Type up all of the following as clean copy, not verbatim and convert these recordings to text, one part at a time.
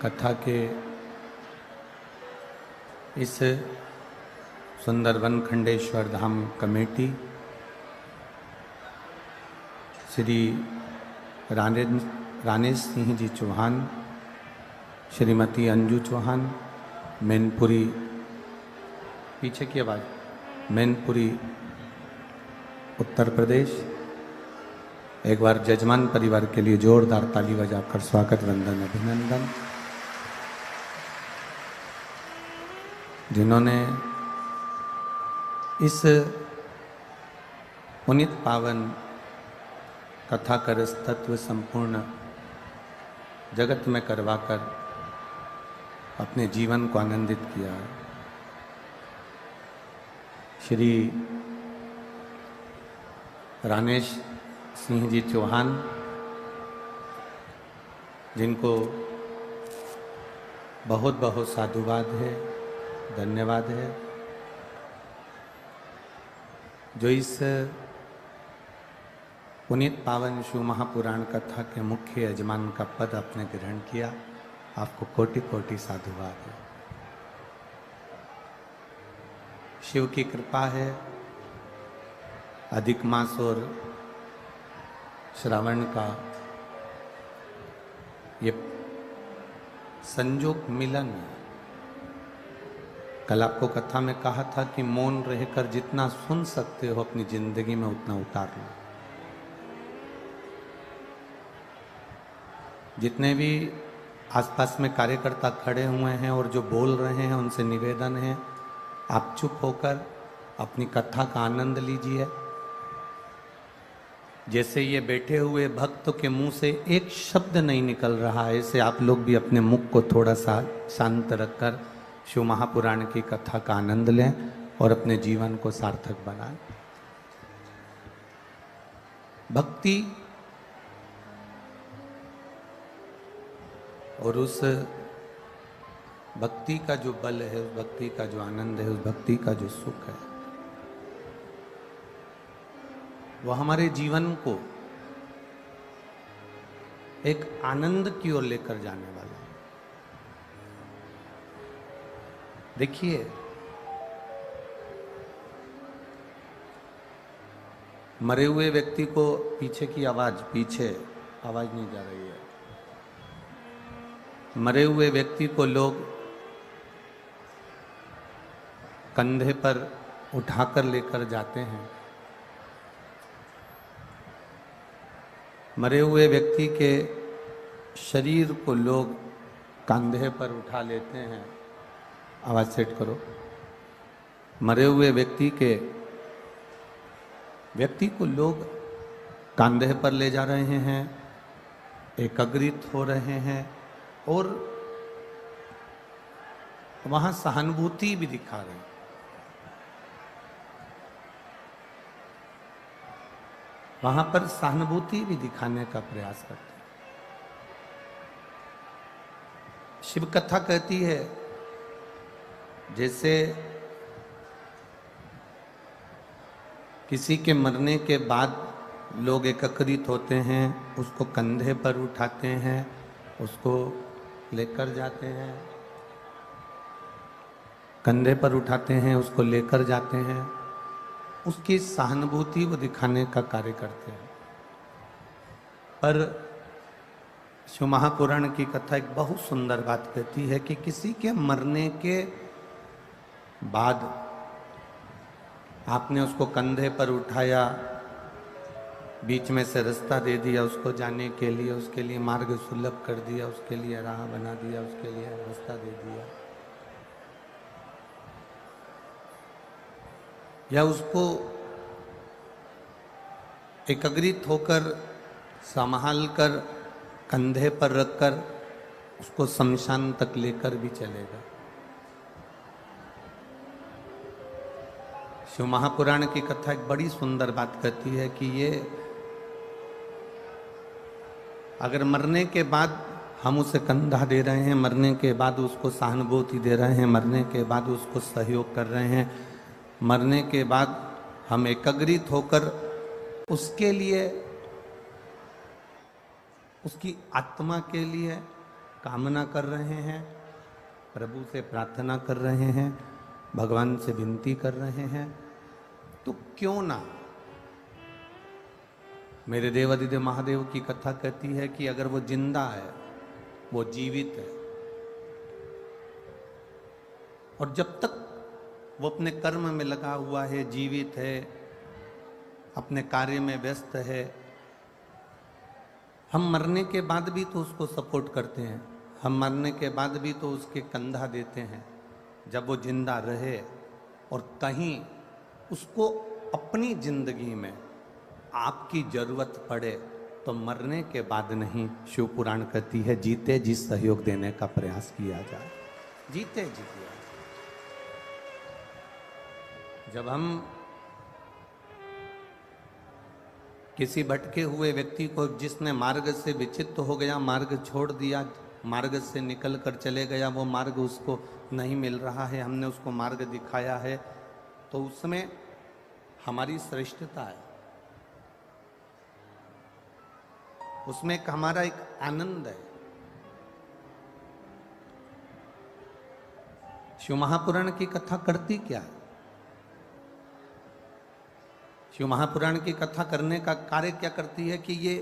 कथा के इस सुंदरवन खंडेश्वर धाम कमेटी श्री रानेश सिंह जी चौहान, श्रीमती अंजू चौहान, मैनपुरी, पीछे की आवाज़, मैनपुरी उत्तर प्रदेश। एक बार जजमान परिवार के लिए जोरदार ताली बजाकर स्वागत वंदन अभिनंदन। जिन्होंने इस पुनीत पावन कथा का रस तत्व संपूर्ण जगत में करवाकर अपने जीवन को आनंदित किया है। श्री रानेश सिंह जी चौहान, जिनको बहुत बहुत साधुवाद है, धन्यवाद है, जो इस पुनीत पावन शिव महापुराण कथा के मुख्य यजमान का पद आपने ग्रहण किया। आपको कोटि कोटि साधुवाद है। शिव की कृपा है, अधिक मास और श्रावण का ये संयोग मिलन है। कल आपको कथा में कहा था कि मौन रहकर जितना सुन सकते हो अपनी जिंदगी में उतना उतार लो। जितने भी आसपास में कार्यकर्ता खड़े हुए हैं और जो बोल रहे हैं, उनसे निवेदन है आप चुप होकर अपनी कथा का आनंद लीजिए। जैसे ये बैठे हुए भक्त के मुंह से एक शब्द नहीं निकल रहा है, ऐसे आप लोग भी अपने मुख को थोड़ा सा शांत रखकर शिव महापुराण की कथा का आनंद लें और अपने जीवन को सार्थक बनाएं। भक्ति और उस भक्ति का जो बल है, उस भक्ति का जो आनंद है, उस भक्ति का जो सुख है, वह हमारे जीवन को एक आनंद की ओर लेकर जाने वाला है। देखिए, मरे हुए व्यक्ति को, पीछे की आवाज, पीछे आवाज नहीं जा रही है। मरे हुए व्यक्ति को लोग कंधे पर उठाकर लेकर जाते हैं। मरे हुए व्यक्ति के शरीर को लोग कंधे पर उठा लेते हैं। आवाज सेट करो। मरे हुए व्यक्ति को लोग कंधे पर ले जा रहे हैं, एकाग्रित हो रहे हैं और वहां सहानुभूति भी दिखा रहे हैं। वहां पर सहानुभूति भी दिखाने का प्रयास करते हैं। शिव कथा कहती है, जैसे किसी के मरने के बाद लोग एकत्रित होते हैं, उसको कंधे पर उठाते हैं, उसको लेकर जाते हैं, कंधे पर उठाते हैं, उसको लेकर जाते हैं, उसकी सहानुभूति वो दिखाने का कार्य करते हैं। पर शिव महापुराण की कथा एक बहुत सुंदर बात कहती है कि किसी के मरने के बाद आपने उसको कंधे पर उठाया, बीच में से रास्ता दे दिया उसको जाने के लिए, उसके लिए मार्ग सुलभ कर दिया, उसके लिए राह बना दिया, उसके लिए रास्ता दे दिया, या उसको एकाग्रित होकर संभाल कर कंधे पर रखकर उसको शमशान तक लेकर भी चलेगा। शिव महापुराण की कथा एक बड़ी सुंदर बात कहती है कि ये अगर मरने के बाद हम उसे कंधा दे रहे हैं, मरने के बाद उसको सहानुभूति दे रहे हैं, मरने के बाद उसको सहयोग कर रहे हैं, मरने के बाद हम एकाग्रित होकर उसके लिए, उसकी आत्मा के लिए कामना कर रहे हैं, प्रभु से प्रार्थना कर रहे हैं, भगवान से विनती कर रहे हैं, तो क्यों ना मेरे देवादिदेव महादेव की कथा कहती है कि अगर वो जिंदा है, वो जीवित है, और जब तक वो अपने कर्म में लगा हुआ है, जीवित है, अपने कार्य में व्यस्त है, हम मरने के बाद भी तो उसको सपोर्ट करते हैं, हम मरने के बाद भी तो उसके कंधा देते हैं। जब वो जिंदा रहे और कहीं उसको अपनी जिंदगी में आपकी जरूरत पड़े तो मरने के बाद नहीं, शिव पुराण कहती है जीते जी सहयोग देने का प्रयास किया जाए। जीते जी किया। जब हम किसी भटके हुए व्यक्ति को, जिसने मार्ग से विचित्र हो गया, मार्ग छोड़ दिया, मार्ग से निकल कर चले गया, वो मार्ग उसको नहीं मिल रहा है, हमने उसको मार्ग दिखाया है, तो उसमें हमारी श्रेष्ठता है, उसमें एक हमारा एक आनंद है। शिव महापुराण की कथा करती क्या है? शिव महापुराण की कथा करने का कार्य क्या करती है कि ये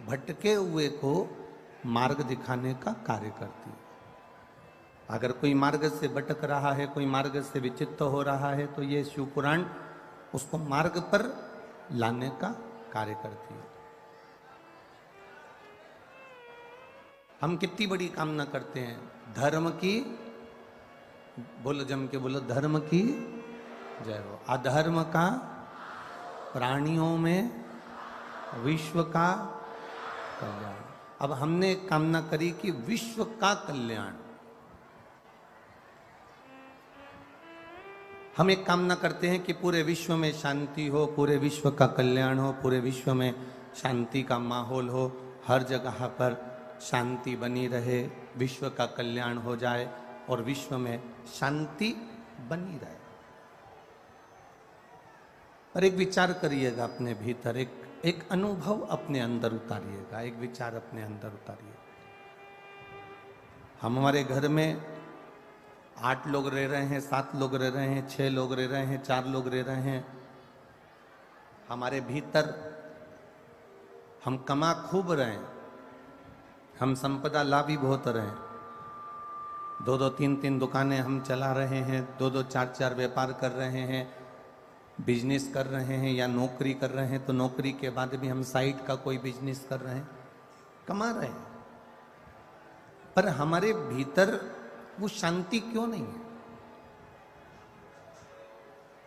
भटके हुए को मार्ग दिखाने का कार्य करती है। अगर कोई मार्ग से भटक रहा है, कोई मार्ग से विचित्र हो रहा है, तो ये शिव पुराण उसको मार्ग पर लाने का कार्य करती है। हम कितनी बड़ी कामना करते हैं, धर्म की, बोलो जम के बोलो, धर्म की जय हो, अधर्म का प्राणियों में विश्व का कल्याण। अब हमने कामना करी कि विश्व का कल्याण, हम एक कामना करते हैं कि पूरे विश्व में शांति हो, पूरे विश्व का कल्याण हो, पूरे विश्व में शांति का माहौल हो, हर जगह पर शांति बनी रहे, विश्व का कल्याण हो जाए और विश्व में शांति बनी रहे। पर एक विचार करिएगा अपने भीतर, एक अनुभव अपने अंदर उतारिएगा, एक विचार अपने अंदर उतारिएगा। हम हमारे घर में 8 लोग रह रहे हैं, 7 लोग रह रहे हैं, 6 लोग रह रहे हैं, 4 लोग रह रहे हैं, हमारे भीतर हम कमा खूब रहे हैं, हम संपदा लाभी बहुत रहे हैं, 2-2 3-3 दुकानें हम चला रहे हैं, 2-2 4-4 व्यापार कर रहे हैं, बिजनेस कर रहे हैं या नौकरी कर रहे हैं, तो नौकरी के बाद भी हम साइड का कोई बिजनेस कर रहे हैं, कमा रहे हैं, पर हमारे भीतर वो शांति क्यों नहीं है?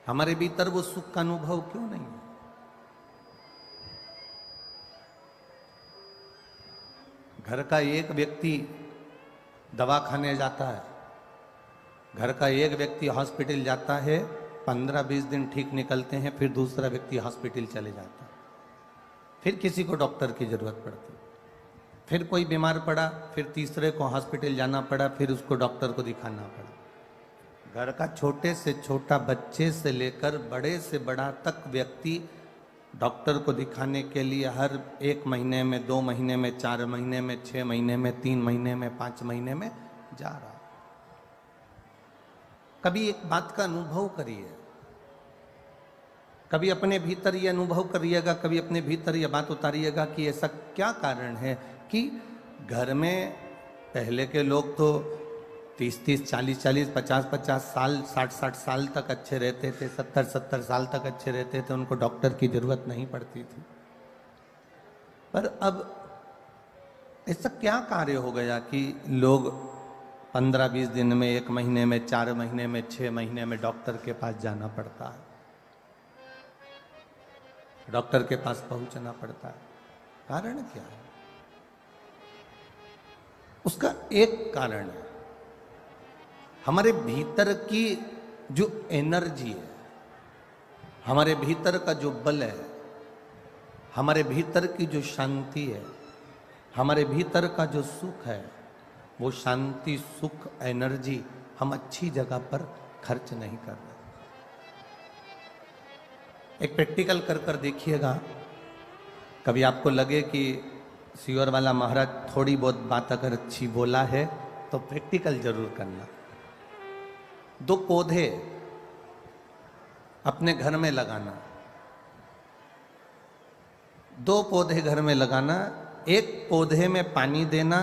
हमारे भीतर वो सुख का अनुभव क्यों नहीं है? घर का एक व्यक्ति दवाखाने जाता है, घर का एक व्यक्ति हॉस्पिटल जाता है, 15-20 दिन ठीक निकलते हैं, फिर दूसरा व्यक्ति हॉस्पिटल चले जाता है, फिर किसी को डॉक्टर की जरूरत पड़ती, फिर कोई बीमार पड़ा, फिर तीसरे को हॉस्पिटल जाना पड़ा, फिर उसको डॉक्टर को दिखाना पड़ा। घर का छोटे से छोटा बच्चे से लेकर बड़े से बड़ा तक व्यक्ति डॉक्टर को दिखाने के लिए हर 1 महीने में, 2 महीने में, 4 महीने में, 6 महीने में, 3 महीने में, 5 महीने में जा रहा। कभी एक बात का अनुभव करिए, कभी अपने भीतर ये अनुभव करिएगा, कभी अपने भीतर ये बात उतारिएगा कि ऐसा क्या कारण है कि घर में पहले के लोग तो 30-30, 40-40, 50-50 साल, 60-60 साल तक अच्छे रहते थे, 70-70 साल तक अच्छे रहते थे, उनको डॉक्टर की जरूरत नहीं पड़ती थी। पर अब ऐसा क्या कार्य हो गया कि लोग 15-20 दिन में, 1 महीने में, 4 महीने में, 6 महीने में डॉक्टर के पास जाना पड़ता है, डॉक्टर के पास पहुंचना पड़ता है? कारण क्या है? उसका एक कारण है, हमारे भीतर की जो एनर्जी है, हमारे भीतर का जो बल है, हमारे भीतर की जो शांति है, हमारे भीतर का जो सुख है, वो शांति, सुख, एनर्जी हम अच्छी जगह पर खर्च नहीं कर रहे। एक प्रैक्टिकल कर कर देखिएगा, कभी आपको लगे कि सीवर वाला महाराज थोड़ी बहुत बात अगर अच्छी बोला है तो प्रैक्टिकल जरूर करना। 2 पौधे अपने घर में लगाना, 2 पौधे घर में लगाना। एक पौधे में पानी देना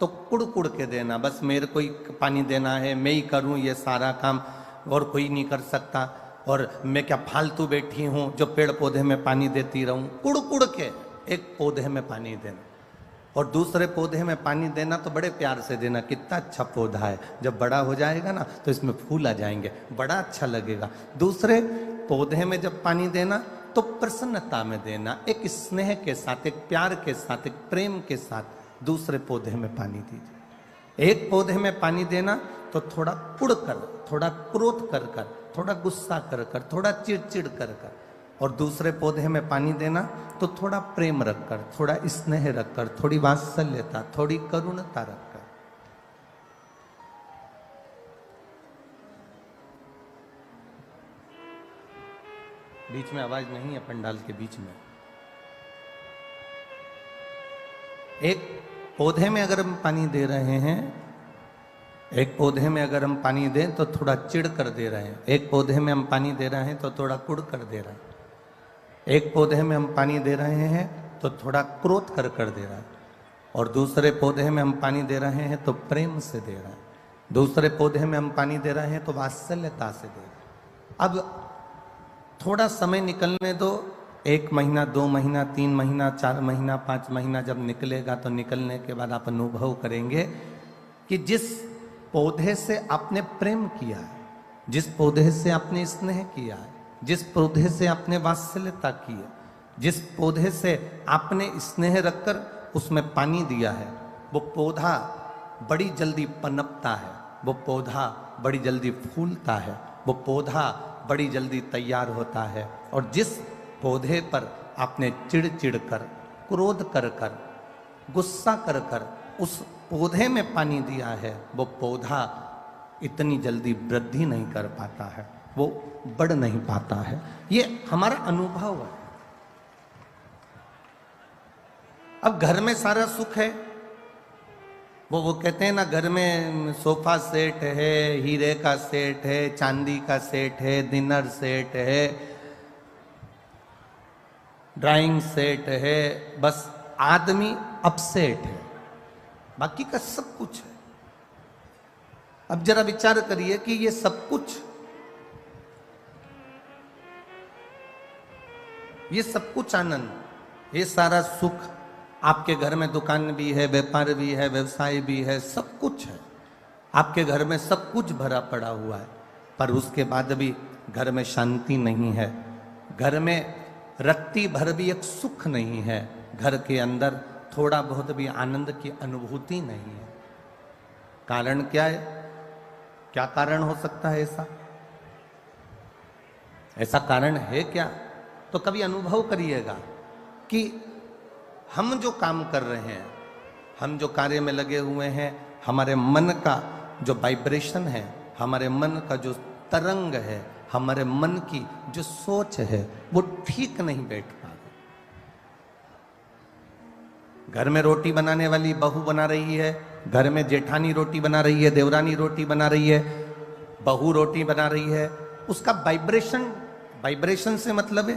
तो कुड़ कुड़ के देना, बस मेरे को ही पानी देना है, मैं ही करूं ये सारा काम और कोई नहीं कर सकता, और मैं क्या फालतू बैठी हूं जो पेड़ पौधे में पानी देती रहूं। कुड़ कुड़ के एक पौधे में पानी देना, और दूसरे पौधे में पानी देना तो बड़े प्यार से देना। कितना अच्छा पौधा है, जब बड़ा हो जाएगा ना तो इसमें फूल आ जाएंगे, बड़ा अच्छा लगेगा। दूसरे पौधे में जब पानी देना तो प्रसन्नता में देना, एक स्नेह के साथ, एक प्यार के साथ, एक प्रेम के साथ दूसरे पौधे में पानी दीजिए। एक पौधे में पानी देना तो थोड़ा कुड़ कर, थोड़ा क्रोध कर कर, थोड़ा गुस्सा कर कर, थोड़ा चिड़चिड़ कर कर, और दूसरे पौधे में पानी देना तो थोड़ा प्रेम रखकर, थोड़ा स्नेह रखकर, थोड़ी वात्सल्यता, थोड़ी करुणता रखकर। बीच में आवाज नहीं है, पंडाल के बीच में। एक पौधे में अगर हम पानी दे रहे हैं, एक पौधे में अगर हम पानी दें तो थोड़ा चिढ़ कर दे रहे हैं, एक पौधे में हम पानी दे रहे हैं तो थोड़ा कुड़ कर दे रहे हैं, एक पौधे में हम पानी दे रहे हैं तो थोड़ा क्रोध कर कर दे रहा है, और दूसरे पौधे में हम पानी दे रहे हैं तो प्रेम से दे रहा है, दूसरे पौधे में हम पानी दे रहे हैं तो वात्सल्यता से दे रहे हैं। अब थोड़ा समय निकलने दो, 1 महीना, 2 महीना, 3 महीना, 4 महीना, 5 महीना जब निकलेगा तो निकलने के बाद आप अनुभव करेंगे कि जिस पौधे से आपने प्रेम किया है, जिस पौधे से आपने स्नेह किया है, जिस पौधे से आपने वात्सल्यता की है, जिस पौधे से आपने स्नेह रखकर उसमें पानी दिया है, वो पौधा बड़ी जल्दी पनपता है, वो पौधा बड़ी जल्दी फूलता है, वो पौधा बड़ी जल्दी तैयार होता है। और जिस पौधे पर आपने चिड़ चिड़ कर, क्रोध कर कर, गुस्सा कर कर उस पौधे में पानी दिया है, वो पौधा इतनी जल्दी वृद्धि नहीं कर पाता है, वो बढ़ नहीं पाता है। ये हमारा अनुभव है। अब घर में सारा सुख है, वो कहते हैं ना, घर में सोफा सेट है, हीरे का सेट है, चांदी का सेट है, डिनर सेट है, ड्राइंग सेट है, बस आदमी अपसेट है, बाकी का सब कुछ है। अब जरा विचार करिए कि ये सब कुछ, ये सब कुछ आनंद, ये सारा सुख, आपके घर में दुकान भी है, व्यापार भी है, व्यवसाय भी है, सब कुछ है, आपके घर में सब कुछ भरा पड़ा हुआ है, पर उसके बाद भी घर में शांति नहीं है, घर में रत्ती भर भी एक सुख नहीं है, घर के अंदर थोड़ा बहुत भी आनंद की अनुभूति नहीं है। कारण क्या है? क्या कारण हो सकता है ऐसा? ऐसा कारण है क्या? तो कभी अनुभव करिएगा कि हम जो काम कर रहे हैं, हम जो कार्य में लगे हुए हैं, हमारे मन का जो वाइब्रेशन है, हमारे मन का जो तरंग है, हमारे मन की जो सोच है, वो ठीक नहीं बैठ पा रही। घर में रोटी बनाने वाली बहू बना रही है, घर में जेठानी रोटी बना रही है, देवरानी रोटी बना रही है, बहू रोटी बना रही है, उसका वाइब्रेशन से मतलब है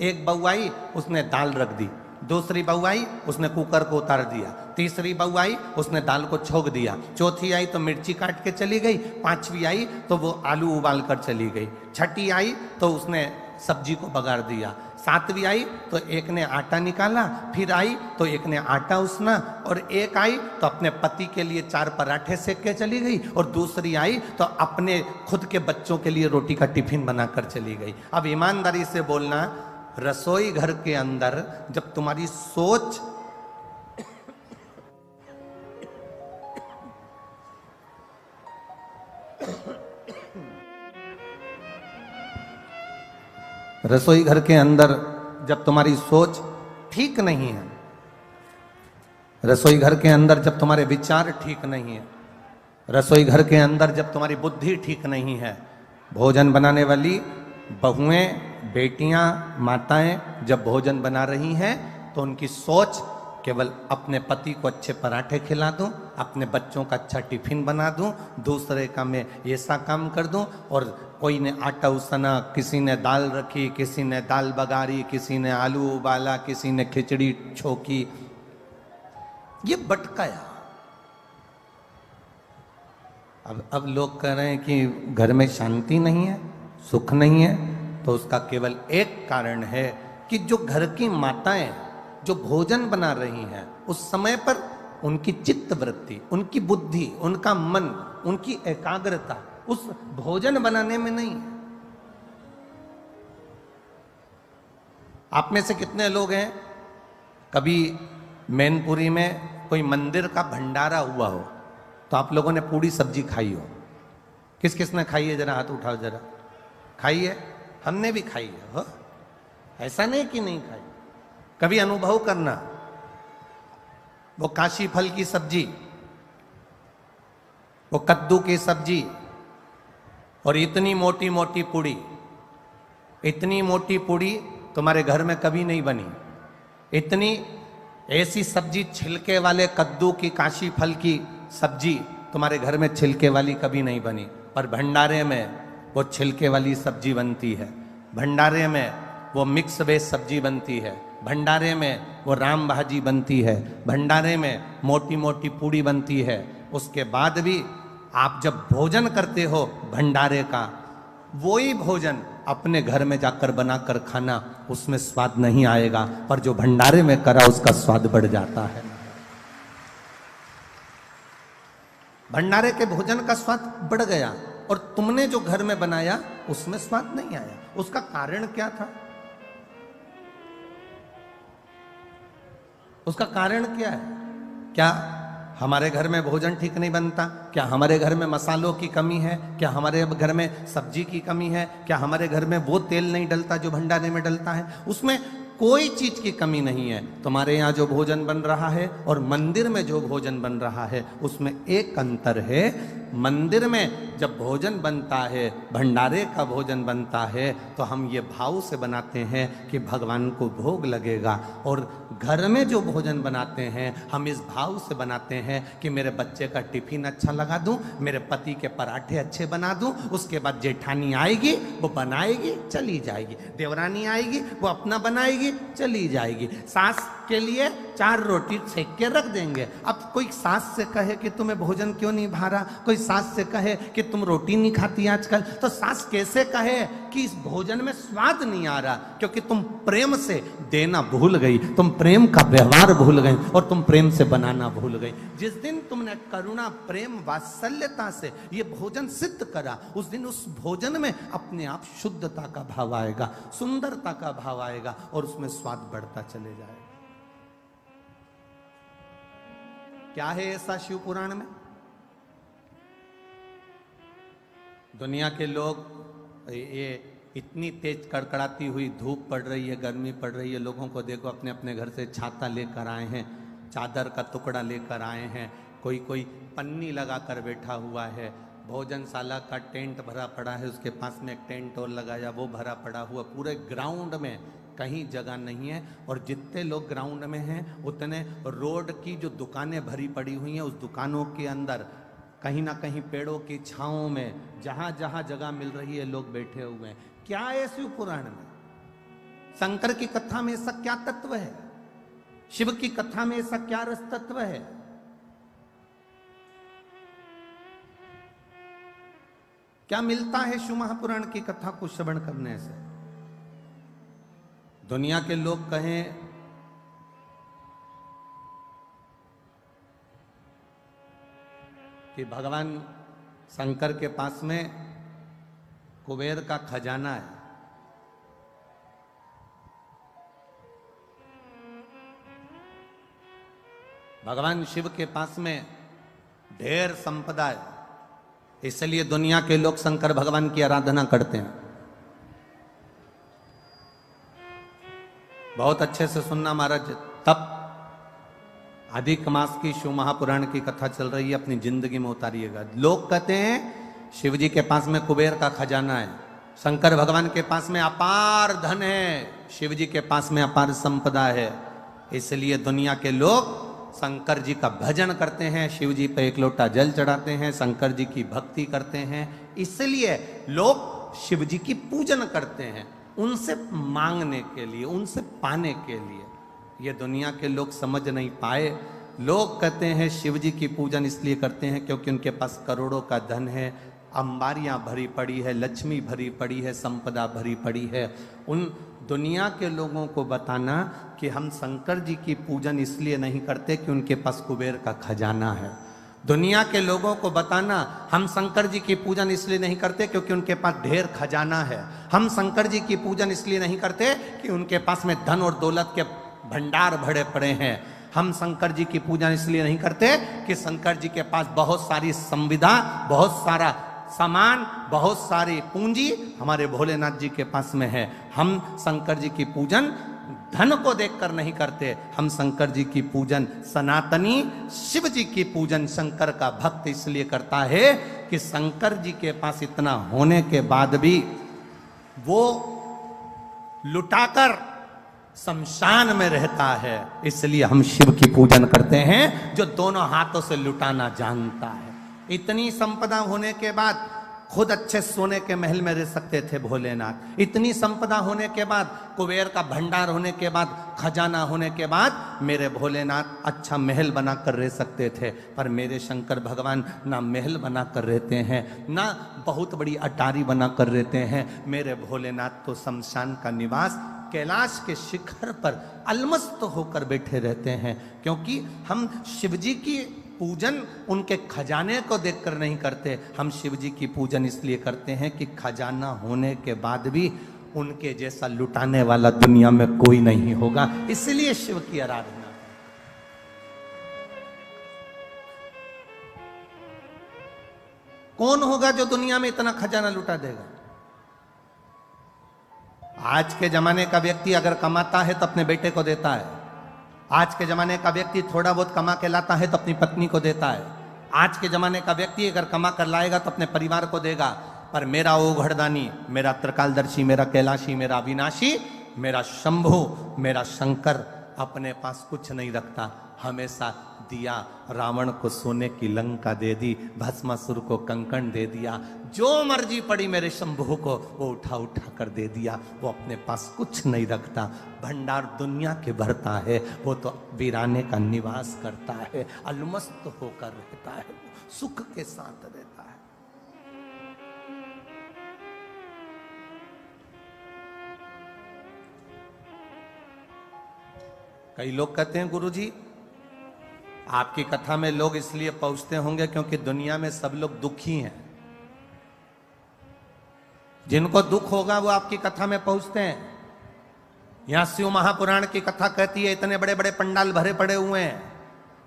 एक बहू आई, उसने दाल रख दी, दूसरी बहू आई, उसने कुकर को उतार दिया, तीसरी बहू आई, उसने दाल को छोक दिया, चौथी आई तो मिर्ची काट के चली गई, पांचवी आई तो वो आलू उबाल कर चली गई, छठी आई तो उसने सब्जी को बगाड़ दिया, सातवीं आई तो एक ने आटा निकाला, फिर आई तो एक ने आटा उसना, और एक आई तो अपने पति के लिए 4 पराठे सेक के चली गई, और दूसरी आई तो अपने खुद के बच्चों के लिए रोटी का टिफिन बनाकर चली गई। अब ईमानदारी से बोलना, रसोई घर के अंदर जब तुम्हारी सोच रसोई घर के अंदर जब तुम्हारी सोच ठीक नहीं है, रसोई घर के अंदर जब तुम्हारे विचार ठीक नहीं है, रसोई घर के अंदर जब तुम्हारी बुद्धि ठीक नहीं है, भोजन बनाने वाली बहुएं, बेटियां, माताएं जब भोजन बना रही हैं तो उनकी सोच केवल अपने पति को अच्छे पराठे खिला दूं, अपने बच्चों का अच्छा टिफिन बना दूं, दूसरे का मैं ऐसा काम कर दूं, और कोई ने आटा उसना, किसी ने दाल रखी, किसी ने दाल बघारी, किसी ने आलू उबाला, किसी ने खिचड़ी छोकी, ये भटकाया। अब लोग कह रहे हैं कि घर में शांति नहीं है, सुख नहीं है, तो उसका केवल एक कारण है कि जो घर की माताएं जो भोजन बना रही हैं उस समय पर उनकी चित्त वृत्ति, उनकी बुद्धि, उनका मन, उनकी एकाग्रता उस भोजन बनाने में नहीं है। आप में से कितने लोग हैं कभी मैनपुरी में कोई मंदिर का भंडारा हुआ हो तो आप लोगों ने पूरी सब्जी खाई हो? किस किस ने खाई है? जरा हाथ उठाओ, जरा खाई है? हमने भी खाई है हो? ऐसा नहीं कि नहीं खाई, कभी अनुभव करना। वो काशी फल की सब्जी, वो कद्दू की सब्जी, और इतनी मोटी मोटी पूड़ी, इतनी मोटी पूड़ी तुम्हारे घर में कभी नहीं बनी। इतनी ऐसी सब्जी, छिलके वाले कद्दू की, काशी फल की सब्जी तुम्हारे घर में छिलके वाली कभी नहीं बनी, पर भंडारे में वो छिलके वाली सब्जी बनती है, भंडारे में वो मिक्स वेज सब्जी बनती है, भंडारे में वो राम भाजी बनती है, भंडारे में मोटी मोटी पूड़ी बनती है। उसके बाद भी आप जब भोजन करते हो भंडारे का, वही भोजन अपने घर में जाकर बनाकर खाना, उसमें स्वाद नहीं आएगा, पर जो भंडारे में करा उसका स्वाद बढ़ जाता है। भंडारे के भोजन का स्वाद बढ़ गया और तुमने जो घर में बनाया उसमें स्वाद नहीं आया। उसका कारण क्या था? उसका कारण क्या है? क्या हमारे घर में भोजन ठीक नहीं बनता? क्या हमारे घर में मसालों की कमी है? क्या हमारे घर में सब्जी की कमी है? क्या हमारे घर में वो तेल नहीं डलता जो भंडारे में डलता है? उसमें कोई चीज की कमी नहीं है। तुम्हारे यहाँ जो भोजन बन रहा है और मंदिर में जो भोजन बन रहा है उसमें एक अंतर है। मंदिर में जब भोजन बनता है, भंडारे का भोजन बनता है, तो हम ये भाव से बनाते हैं कि भगवान को भोग लगेगा, और घर में जो भोजन बनाते हैं हम इस भाव से बनाते हैं कि मेरे बच्चे का टिफिन अच्छा लगा दूं, मेरे पति के पराठे अच्छे बना दूं, उसके बाद जेठानी आएगी वो बनाएगी चली जाएगी, देवरानी आएगी वो अपना बनाएगी चली जाएगी, सास के लिए 4 रोटी सेक के रख देंगे। अब कोई सास से कहे कि तुम्हें भोजन क्यों नहीं भा रहा, कोई सास से कहे कि तुम रोटी नहीं खाती आजकल, तो सास कैसे कहे कि इस भोजन में स्वाद नहीं आ रहा? क्योंकि तुम प्रेम से देना भूल गई, तुम प्रेम का व्यवहार भूल गई और तुम प्रेम से बनाना भूल गई। जिस दिन तुमने करुणा, प्रेम, वात्सल्यता से ये भोजन सिद्ध करा, उस दिन उस भोजन में अपने आप शुद्धता का भाव आएगा, सुंदरता का भाव आएगा और उसमें स्वाद बढ़ता चले जाएगा। क्या है ऐसा शिव पुराण में? दुनिया के लोग, ये इतनी तेज कड़कड़ाती हुई धूप पड़ रही है, गर्मी पड़ रही है, लोगों को देखो अपने अपने घर से छाता लेकर आए हैं, चादर का टुकड़ा लेकर आए हैं, कोई कोई पन्नी लगा कर बैठा हुआ है, भोजनशाला का टेंट भरा पड़ा है, उसके पास में एक टेंट और लगाया वो भरा पड़ा हुआ, पूरे ग्राउंड में कहीं जगह नहीं है। और जितने लोग ग्राउंड में हैं उतने रोड की जो दुकानें भरी पड़ी हुई हैं, उस दुकानों के अंदर कहीं ना कहीं पेड़ों की छांव में जहां जहां जगह मिल रही है लोग बैठे हुए हैं। क्या है शिव पुराण में? शंकर की कथा में ऐसा क्या तत्व है? शिव की कथा में ऐसा क्या रस तत्व है? क्या मिलता है शिव महापुराण की कथा को श्रवण करने से? दुनिया के लोग कहें कि भगवान शंकर के पास में कुबेर का खजाना है, भगवान शिव के पास में ढेर संपदा है, इसलिए दुनिया के लोग शंकर भगवान की आराधना करते हैं। बहुत अच्छे से सुनना महाराज, तब अधिक मास की शिव महापुराण की कथा चल रही है, अपनी जिंदगी में उतारिएगा। लोग कहते हैं शिव जी के पास में कुबेर का खजाना है, शंकर भगवान के पास में अपार धन है, शिव जी के पास में अपार संपदा है, इसलिए दुनिया के लोग शंकर जी का भजन करते हैं, शिव जी पे एक लोटा जल चढ़ाते हैं, शंकर जी की भक्ति करते हैं। इसलिए लोग शिव जी की पूजन करते हैं, उनसे मांगने के लिए, उनसे पाने के लिए। ये दुनिया के लोग समझ नहीं पाए। लोग कहते हैं शिव जी की पूजन इसलिए करते हैं क्योंकि उनके पास करोड़ों का धन है, अंबारियां भरी पड़ी है, लक्ष्मी भरी पड़ी है, संपदा भरी पड़ी है। उन दुनिया के लोगों को बताना कि हम शंकर जी की पूजन इसलिए नहीं करते कि उनके पास कुबेर का खजाना है। दुनिया के लोगों को बताना हम शंकर जी की पूजन इसलिए नहीं करते क्योंकि उनके पास ढेर खजाना है। हम शंकर जी की पूजन इसलिए नहीं करते कि उनके पास में धन और दौलत के भंडार भरे पड़े हैं। हम शंकर जी की पूजन इसलिए नहीं करते कि शंकर जी के पास बहुत सारी संविदा, बहुत सारा सामान, बहुत सारी पूंजी हमारे भोलेनाथ जी के पास में है। हम शंकर जी की पूजन धन को देखकर नहीं करते, हम शंकर जी की पूजन, सनातनी शिव जी की पूजन शंकर का भक्त इसलिए करता है कि शंकर जी के पास इतना होने के बाद भी वो लुटाकर शमशान में रहता है। इसलिए हम शिव की पूजन करते हैं जो दोनों हाथों से लुटाना जानता है। इतनी संपदा होने के बाद खुद अच्छे सोने के महल में रह सकते थे भोलेनाथ। इतनी संपदा होने के बाद, कुबेर का भंडार होने के बाद, खजाना होने के बाद मेरे भोलेनाथ अच्छा महल बनाकर रह सकते थे। पर मेरे शंकर भगवान ना महल बनाकर रहते हैं, ना बहुत बड़ी अटारी बनाकर रहते हैं। मेरे भोलेनाथ तो शमशान का निवास कैलाश के शिखर पर अलमस्त होकर बैठे रहते हैं। क्योंकि हम शिवजी की पूजन उनके खजाने को देखकर नहीं करते, हम शिव जी की पूजन इसलिए करते हैं कि खजाना होने के बाद भी उनके जैसा लुटाने वाला दुनिया में कोई नहीं होगा, इसलिए शिव की आराधना। कौन होगा जो दुनिया में इतना खजाना लुटा देगा? आज के जमाने का व्यक्ति अगर कमाता है तो अपने बेटे को देता है। आज के जमाने का व्यक्ति थोड़ा बहुत कमा के लाता है तो अपनी पत्नी को देता है। आज के जमाने का व्यक्ति अगर कमा कर लाएगा तो अपने परिवार को देगा। पर मेरा ओघड़दानी, मेरा त्रिकालदर्शी, मेरा कैलाशी, मेरा अविनाशी, मेरा शंभु, मेरा शंकर अपने पास कुछ नहीं रखता। हमेशा दिया, रावण को सोने की लंका दे दी, भस्मासुर को कंकण दे दिया, जो मर्जी पड़ी मेरे शंभु को वो उठा उठा कर दे दिया। वो अपने पास कुछ नहीं रखता, भंडार दुनिया के भरता है। वो तो वीराने का निवास करता है, अलमस्त होकर रहता है, सुख के साथ रहता है। कई लोग कहते हैं गुरुजी आपकी कथा में लोग इसलिए पहुंचते होंगे क्योंकि दुनिया में सब लोग दुखी हैं। जिनको दुख होगा वो आपकी कथा में पहुंचते हैं। यहां शिव महापुराण की कथा कहती है इतने बड़े बड़े पंडाल भरे पड़े हुए हैं,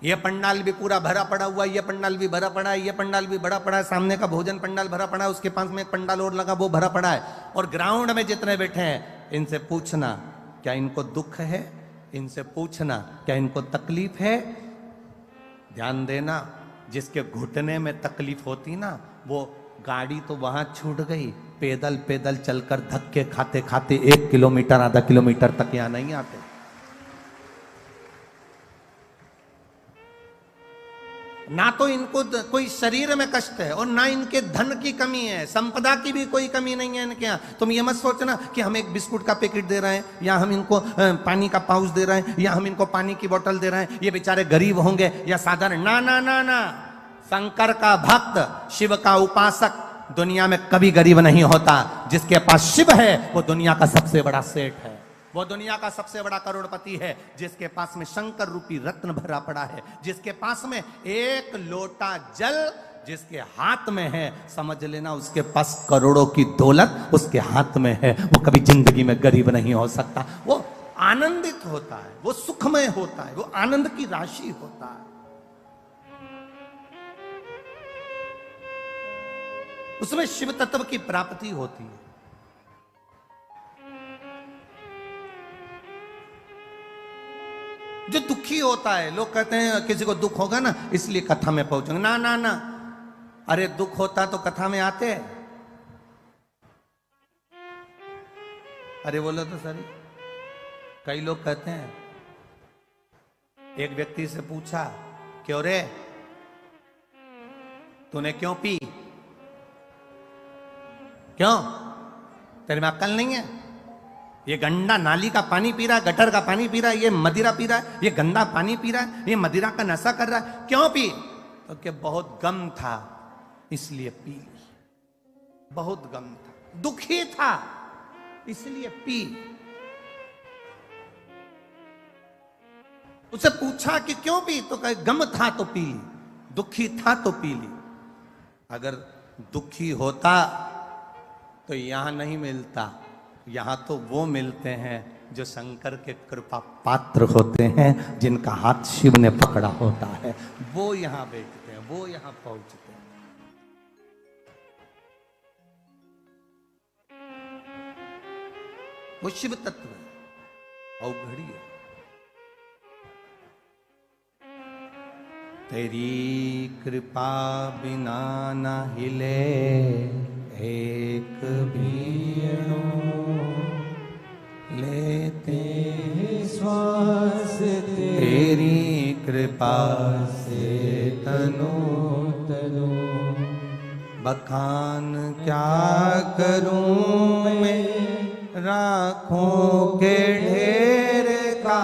ये पंडाल भी पूरा भरा पड़ा हुआ है, ये पंडाल भी भरा पड़ा है, ये पंडाल भी भरा पड़ा है, सामने का भोजन पंडाल भरा पड़ा है, उसके पास में एक पंडाल और लगा वो भरा पड़ा है। और ग्राउंड में जितने बैठे हैं इनसे पूछना क्या इनको दुख है, इनसे पूछना क्या इनको तकलीफ है। ध्यान देना, जिसके घुटने में तकलीफ होती ना वो गाड़ी तो वहां छूट गई, पैदल पैदल चलकर धक्के खाते खाते 1 किलोमीटर आधा किलोमीटर तक यहां नहीं आते। ना तो इनको कोई शरीर में कष्ट है और ना इनके धन की कमी है, संपदा की भी कोई कमी नहीं है इनके यहाँ। तुम ये मत सोचना कि हम एक बिस्कुट का पैकेट दे रहे हैं या हम इनको पानी का पाउच दे रहे हैं या हम इनको पानी की बोतल दे रहे हैं, ये बेचारे गरीब होंगे या साधारण। ना ना ना ना, शंकर का भक्त, शिव का उपासक दुनिया में कभी गरीब नहीं होता। जिसके पास शिव है वो दुनिया का सबसे बड़ा सेठ है, वो दुनिया का सबसे बड़ा करोड़पति है। जिसके पास में शंकर रूपी रत्न भरा पड़ा है, जिसके पास में एक लोटा जल जिसके हाथ में है, समझ लेना उसके पास करोड़ों की दौलत उसके हाथ में है। वो कभी जिंदगी में गरीब नहीं हो सकता। वो आनंदित होता है, वो सुखमय होता है, वो आनंद की राशि होता है। उसमें शिव तत्व की प्राप्ति होती है। जो दुखी होता है, लोग कहते हैं किसी को दुख होगा ना इसलिए कथा में पहुंचेंगे। ना ना ना, अरे दुख होता तो कथा में आते। अरे बोलो तो सर, कई लोग कहते हैं एक व्यक्ति से पूछा, क्यों रे, तूने क्यों पी? क्यों? तेरे में अक्ल नहीं है? ये गंदा नाली का पानी पी रहा है, गटर का पानी पी रहा है, ये मदिरा पी रहा है, ये गंदा पानी पी रहा है, ये मदिरा का नशा कर रहा है, क्यों पी? तो क्या बहुत गम था इसलिए पी ली। बहुत गम था, दुखी था इसलिए पी। उसे पूछा कि क्यों पी? तो कहे गम था तो पी ली, दुखी था तो पी ली। अगर दुखी होता तो यहां नहीं मिलता, यहां तो वो मिलते हैं जो शंकर के कृपा पात्र होते हैं, जिनका हाथ शिव ने पकड़ा होता है, वो यहां बैठते हैं, वो यहां पहुंचते हैं। वो शिव तत्व है, अवघड़ी है। तेरी कृपा बिना न हिले एक भी लेते श्वास, तेरी कृपा से तनो तनो। बखान क्या करूं मैं राखों के ढेर का,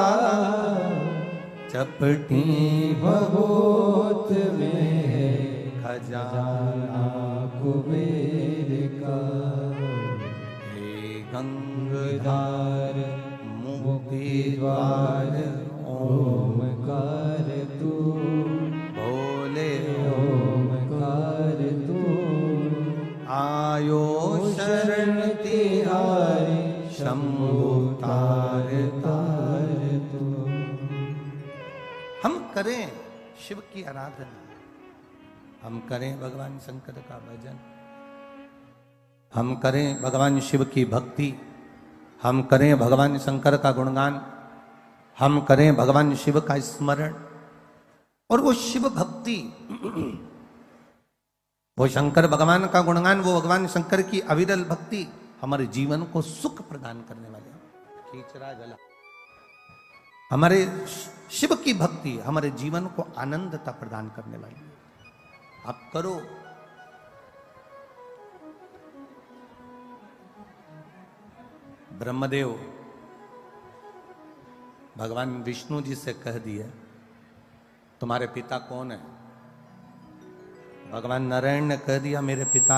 चपटी भगोत में खजाना कुबेर का। हे गंगाधार मुक्ति द्वार ओमकार तू, भोले ओमकार तू। आयो शरण तिहारी शंभु तार तार तू। हम करें शिव की आराधना, हम करें भगवान शंकर का भजन, हम करें भगवान शिव की भक्ति, हम करें भगवान शंकर का गुणगान, हम करें भगवान शिव का स्मरण। और वो शिव भक्ति, वो शंकर भगवान का गुणगान, वो भगवान शंकर की अविरल भक्ति हमारे जीवन को सुख प्रदान करने वाले। खींचरा जला, हमारे शिव की भक्ति हमारे जीवन को आनंदता प्रदान करने वाली है। आप करो। ब्रह्मदेव भगवान विष्णु जी से कह दिया, तुम्हारे पिता कौन है? भगवान नारायण ने कह दिया, मेरे पिता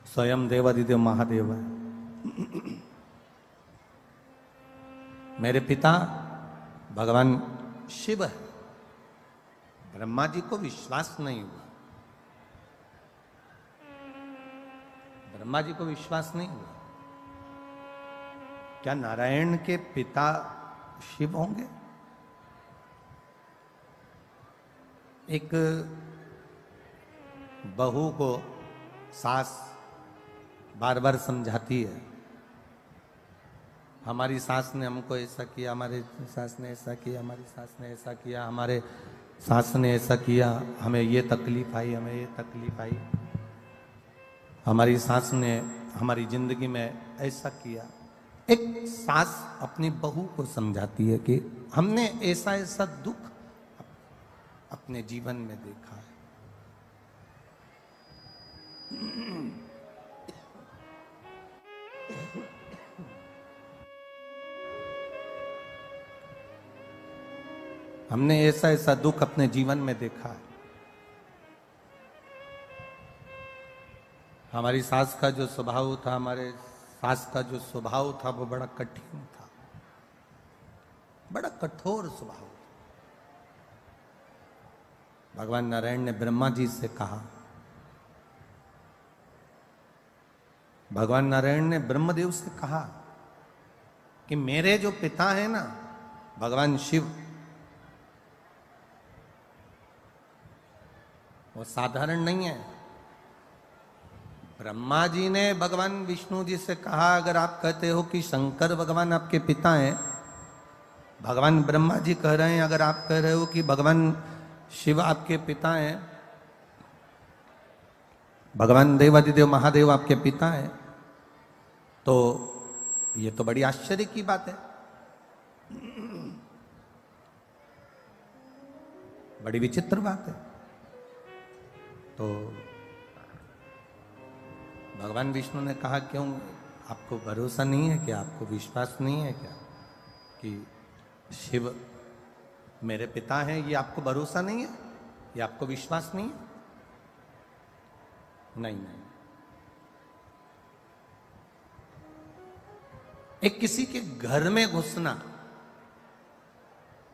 स्वयं देवादिदेव महादेव है। मेरे पिता भगवान शिव है। ब्रह्मा जी को विश्वास नहीं हुआ, ब्रह्मा जी को विश्वास नहीं हुआ। क्या नारायण के पिता शिव होंगे? एक बहू को सास बार बार समझाती है, हमारी सास ने हमको ऐसा किया, हमारे सास ने ऐसा किया, हमारी सास ने ऐसा किया, हमारे सास ने ऐसा किया, हमें ये तकलीफ आई, हमें ये तकलीफ आई, हमारी सास ने हमारी जिंदगी में ऐसा किया। एक सास अपनी बहू को समझाती है कि हमने ऐसा ऐसा दुख अपने जीवन में देखा है। हमने ऐसा ऐसा दुख अपने जीवन में देखा है। हमारी सास का जो स्वभाव था, हमारे सास का जो स्वभाव था, वो बड़ा कठिन था, बड़ा कठोर स्वभाव था। भगवान नारायण ने ब्रह्मा जी से कहा, भगवान नारायण ने ब्रह्मदेव से कहा कि मेरे जो पिता है ना भगवान शिव, वो साधारण नहीं है। ब्रह्मा जी ने भगवान विष्णु जी से कहा, अगर आप कहते हो कि शंकर भगवान आपके पिता हैं, भगवान ब्रह्मा जी कह रहे हैं अगर आप कह रहे हो कि भगवान शिव आपके पिता हैं, भगवान देवादिदेव महादेव आपके पिता हैं, तो ये तो बड़ी आश्चर्य की बात है। बड़ी विचित्र बात है। तो भगवान विष्णु ने कहा, क्यों आपको भरोसा नहीं है क्या, आपको विश्वास नहीं है क्या कि शिव मेरे पिता हैं? ये आपको भरोसा नहीं है, ये आपको विश्वास नहीं है? नहीं नहीं। एक किसी के घर में घुसना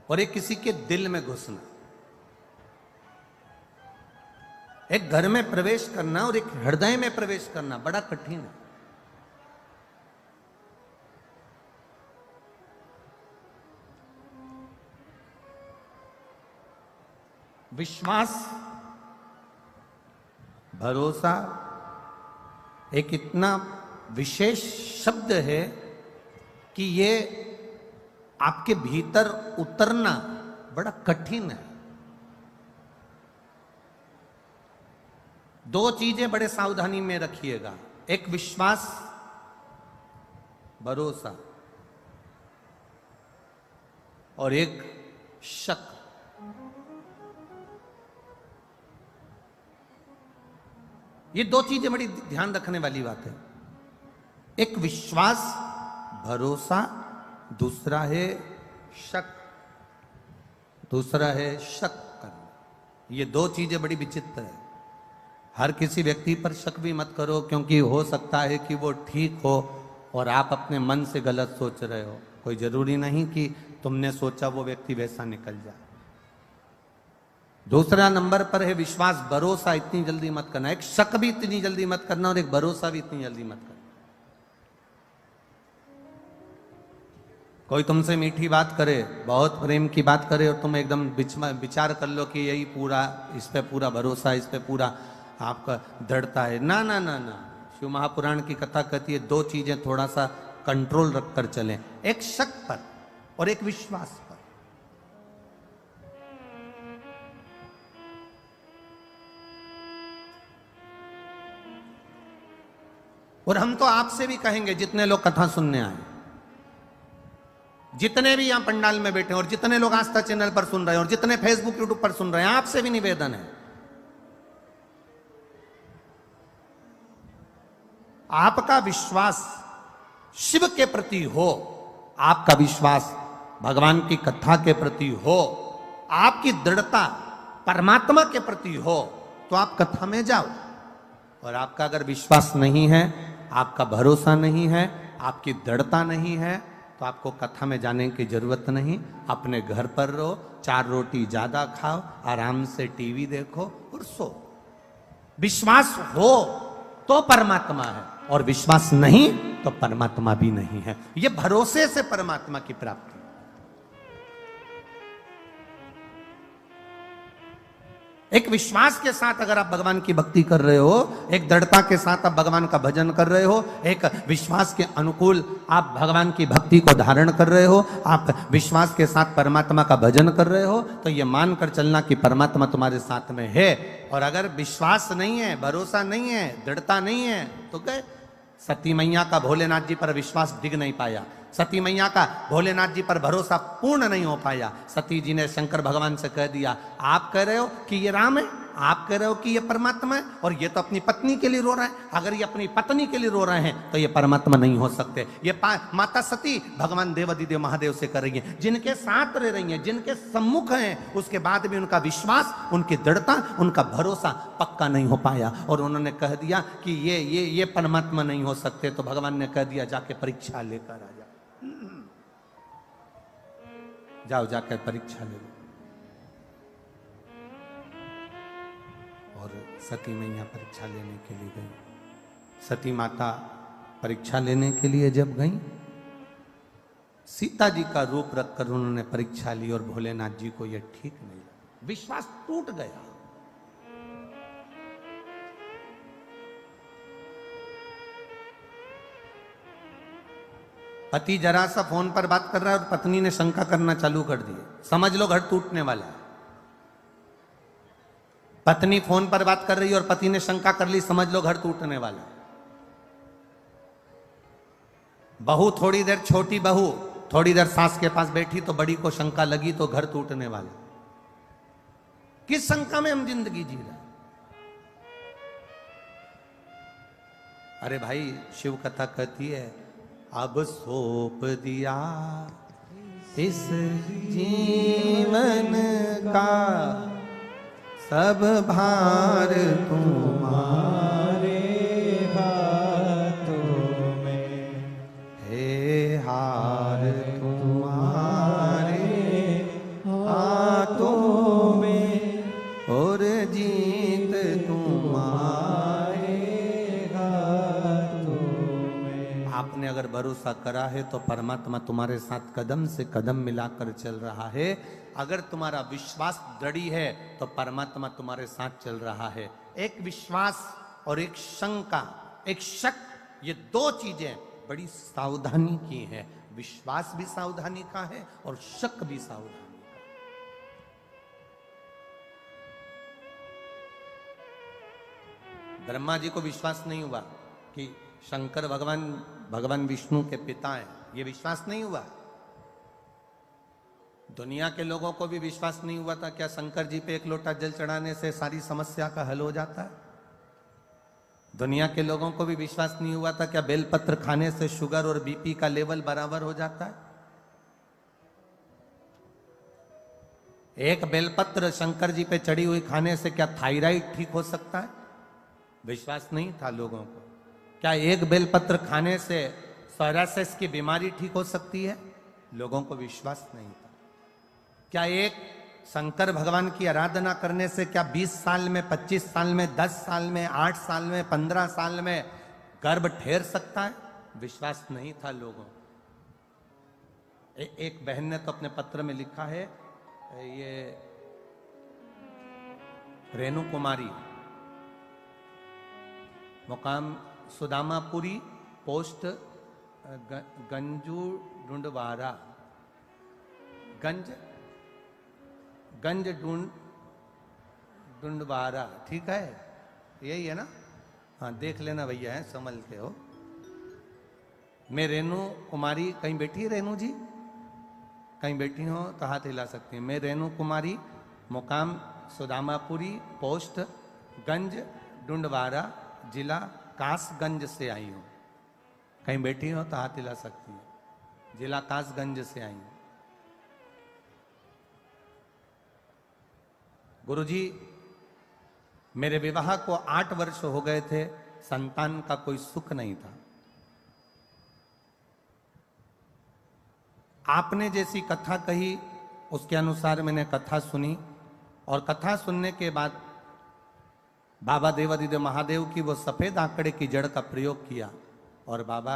और एक किसी के दिल में घुसना, एक घर में प्रवेश करना और एक हृदय में प्रवेश करना बड़ा कठिन है। विश्वास, भरोसा एक इतना विशेष शब्द है कि ये आपके भीतर उतरना बड़ा कठिन है। दो चीजें बड़े सावधानी में रखिएगा, एक विश्वास, भरोसा, और एक शक। ये दो चीजें बड़ी ध्यान रखने वाली बात है। एक विश्वास, भरोसा, दूसरा है शक, दूसरा है शक करना। ये दो चीजें बड़ी विचित्र है। हर किसी व्यक्ति पर शक भी मत करो, क्योंकि हो सकता है कि वो ठीक हो और आप अपने मन से गलत सोच रहे हो। कोई जरूरी नहीं कि तुमने सोचा वो व्यक्ति वैसा निकल जाए। दूसरा नंबर पर है विश्वास, भरोसा इतनी जल्दी मत करना। एक शक भी इतनी जल्दी मत करना और एक भरोसा भी इतनी जल्दी मत करना। कोई तुमसे मीठी बात करे, बहुत प्रेम की बात करे, और तुम एकदम विचार कर लो कि यही पूरा, इस पे पूरा भरोसा, इस पे पूरा आपका दृढ़ता है। ना ना ना ना, शिव महापुराण की कथा कहती है दो चीजें थोड़ा सा कंट्रोल रखकर चलें, एक शक पर और एक विश्वास पर। और हम तो आपसे भी कहेंगे, जितने लोग कथा सुनने आए, जितने भी यहां पंडाल में बैठे हैं, और जितने लोग आस्था चैनल पर सुन रहे हैं, और जितने फेसबुक यूट्यूब पर सुन रहे हैं, आपसे भी निवेदन है, आपका विश्वास शिव के प्रति हो, आपका विश्वास भगवान की कथा के प्रति हो, आपकी दृढ़ता परमात्मा के प्रति हो, तो आप कथा में जाओ। और आपका अगर विश्वास नहीं है, आपका भरोसा नहीं है, आपकी दृढ़ता नहीं है, तो आपको कथा में जाने की जरूरत नहीं। अपने घर पर रहो, 4 रोटी ज्यादा खाओ, आराम से टीवी देखो और सो। विश्वास हो तो परमात्मा है, और विश्वास नहीं तो परमात्मा भी नहीं है। यह भरोसे से परमात्मा की प्राप्ति। एक विश्वास के साथ अगर आप भगवान की भक्ति कर रहे हो, एक दृढ़ता के साथ आप भगवान का भजन कर रहे हो, एक विश्वास के अनुकूल आप भगवान की भक्ति को धारण कर रहे हो, आप विश्वास के साथ परमात्मा का भजन कर रहे हो, तो ये मानकर चलना कि परमात्मा तुम्हारे साथ में है। और अगर विश्वास नहीं है, भरोसा नहीं है, दृढ़ता नहीं है, तो गए। सती मैया का भोलेनाथ जी पर विश्वास डिग नहीं पाया, सती मैया का भोलेनाथ जी पर भरोसा पूर्ण नहीं हो पाया। सती जी ने शंकर भगवान से कह दिया, आप कह रहे हो कि ये राम है, आप कह रहे हो कि ये परमात्मा है, और ये तो अपनी पत्नी के लिए रो रहा है। अगर ये अपनी पत्नी के लिए रो रहे हैं तो ये परमात्मा नहीं हो सकते। ये माता सती भगवान देवादिदेव महादेव से कर रही है, जिनके साथ रह रही हैं, जिनके सम्मुख हैं, उसके बाद भी उनका विश्वास, उनकी दृढ़ता, उनका भरोसा पक्का नहीं हो पाया। और उन्होंने कह दिया कि ये परमात्मा नहीं हो सकते। तो भगवान ने कह दिया, जाके परीक्षा लेकर आ जाओ, जाओ जाकर परीक्षा ले लो। और सती मैया परीक्षा लेने के लिए गई। सती माता परीक्षा लेने के लिए जब गई, सीता जी का रूप रखकर उन्होंने परीक्षा ली, और भोलेनाथ जी को यह ठीक नहीं लगा, विश्वास टूट गया। पति जरा सा फोन पर बात कर रहा है और पत्नी ने शंका करना चालू कर दी, समझ लो घर टूटने वाला है। पत्नी फोन पर बात कर रही है और पति ने शंका कर ली, समझ लो घर टूटने वाला है। बहू थोड़ी देर, छोटी बहू थोड़ी देर सास के पास बैठी तो बड़ी को शंका लगी, तो घर टूटने वाला। किस शंका में हम जिंदगी जी रहे हैं? अरे भाई, शिव कथा कहती है, अब सौंप दिया इस जीवन का सब भार तुम्हारे हाथों में, हे हार तुम्हारे हाथों में, और जीत तुम्हारे हाथों में। आपने अगर भरोसा करा है तो परमात्मा तुम्हारे साथ कदम से कदम मिलाकर चल रहा है। अगर तुम्हारा विश्वास दृढ़ है तो परमात्मा तुम्हारे साथ चल रहा है। एक विश्वास और एक शंका, एक शक, ये दो चीजें बड़ी सावधानी की है। विश्वास भी सावधानी का है और शक भी सावधानी का। ब्रह्मा जी को विश्वास नहीं हुआ कि शंकर भगवान विष्णु के पिता हैं, ये विश्वास नहीं हुआ। दुनिया के लोगों को भी विश्वास नहीं हुआ था क्या शंकर जी पे एक लोटा जल चढ़ाने से सारी समस्या का हल हो जाता है? दुनिया के लोगों को भी विश्वास नहीं हुआ था क्या बेलपत्र खाने से शुगर और बीपी का लेवल बराबर हो जाता है? एक बेलपत्र शंकर जी पे चढ़ी हुई खाने से क्या थायराइड ठीक हो सकता है? विश्वास नहीं था लोगों को। क्या एक बेलपत्र खाने से सोरायसिस की बीमारी ठीक हो सकती है? लोगों को विश्वास नहीं था। क्या एक शंकर भगवान की आराधना करने से क्या 20 साल में, 25 साल में, 10 साल में, 8 साल में, 15 साल में गर्भ ठहर सकता है? विश्वास नहीं था लोगों। एक बहन ने तो अपने पत्र में लिखा है, ये रेणु कुमारी, मुकाम सुदामापुरी, पोस्ट गंजू ढूंढवारा, गंज ढूंढवारा, ठीक है, यही है ना? हाँ, देख लेना भैया, है समझ के हो। मैं रेणु कुमारी, कहीं बैठी है रेणु जी? कहीं बैठी हो तो हाथ हिला सकती है। मैं रेणु कुमारी, मुकाम सुदामापुरी, पोस्ट गंज ढूंढवारा, जिला कासगंज से आई हूँ। कहीं बैठी हो तो हाथ हिला सकती है। जिला कासगंज से आई हूँ। गुरुजी, मेरे विवाह को 8 वर्ष हो गए थे, संतान का कोई सुख नहीं था। आपने जैसी कथा कही उसके अनुसार मैंने कथा सुनी, और कथा सुनने के बाद बाबा देवादिदेव महादेव की वो सफेद आंकड़े की जड़ का प्रयोग किया, और बाबा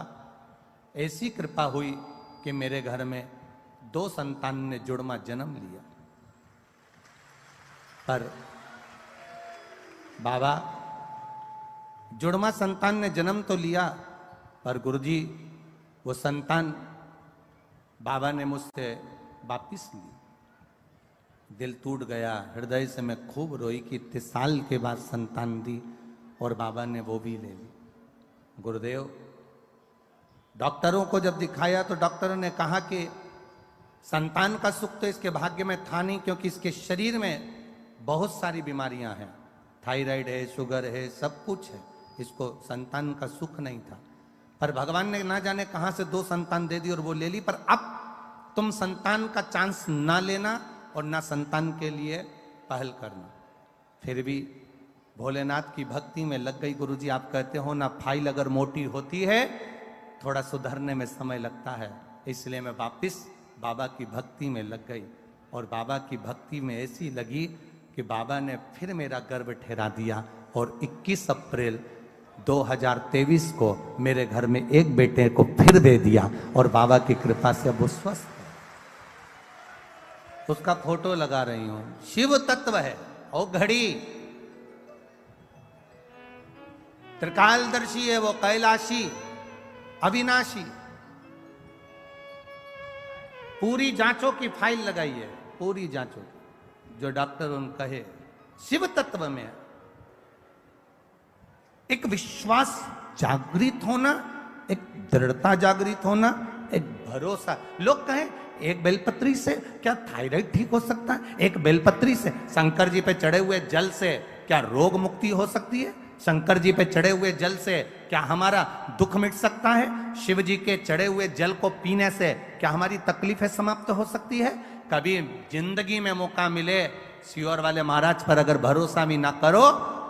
ऐसी कृपा हुई कि मेरे घर में 2 संतान ने जुड़वा जन्म लिया। पर बाबा, जुड़वा संतान ने जन्म तो लिया, पर गुरुजी वो संतान बाबा ने मुझसे वापिस ली। दिल टूट गया, हृदय से मैं खूब रोई कि इतने साल के बाद संतान दी और बाबा ने वो भी ले ली। गुरुदेव, डॉक्टरों को जब दिखाया तो डॉक्टरों ने कहा कि संतान का सुख तो इसके भाग्य में था नहीं, क्योंकि इसके शरीर में बहुत सारी बीमारियां हैं, थायराइड है, शुगर है, सब कुछ है, इसको संतान का सुख नहीं था। पर भगवान ने ना जाने कहां से 2 संतान दे दी और वो ले ली। पर अब तुम संतान का चांस ना लेना और ना संतान के लिए पहल करना। फिर भी भोलेनाथ की भक्ति में लग गई। गुरुजी, आप कहते हो ना, फाइल अगर मोटी होती है थोड़ा सुधरने में समय लगता है, इसलिए मैं वापिस बाबा की भक्ति में लग गई। और बाबा की भक्ति में ऐसी लगी कि बाबा ने फिर मेरा गर्भ ठहरा दिया, और 21 अप्रैल 2023 को मेरे घर में एक बेटे को फिर दे दिया, और बाबा की कृपा से अब वो स्वस्थ है। उसका फोटो लगा रही हूं। शिव तत्व है और घड़ी त्रिकालदर्शी है, वो कैलाशी, अविनाशी। पूरी जांचों की फाइल लगाई है, पूरी जांचों की, जो डॉक्टर उन कहे। शिव तत्व में एक विश्वास जागृत होना, एक दृढ़ता जागृत होना, एक भरोसा। लोग कहें एक बेलपत्री से क्या थायराइड ठीक हो सकता है? एक बेलपत्री से, शंकर जी पे चढ़े हुए जल से क्या रोग मुक्ति हो सकती है? शंकर जी पे चढ़े हुए जल से क्या हमारा दुख मिट सकता है? शिव जी के चढ़े हुए जल को पीने से क्या हमारी तकलीफें समाप्त हो सकती है? कभी जिंदगी में मौका मिले, सियोर वाले महाराज पर अगर भरोसा भी ना करो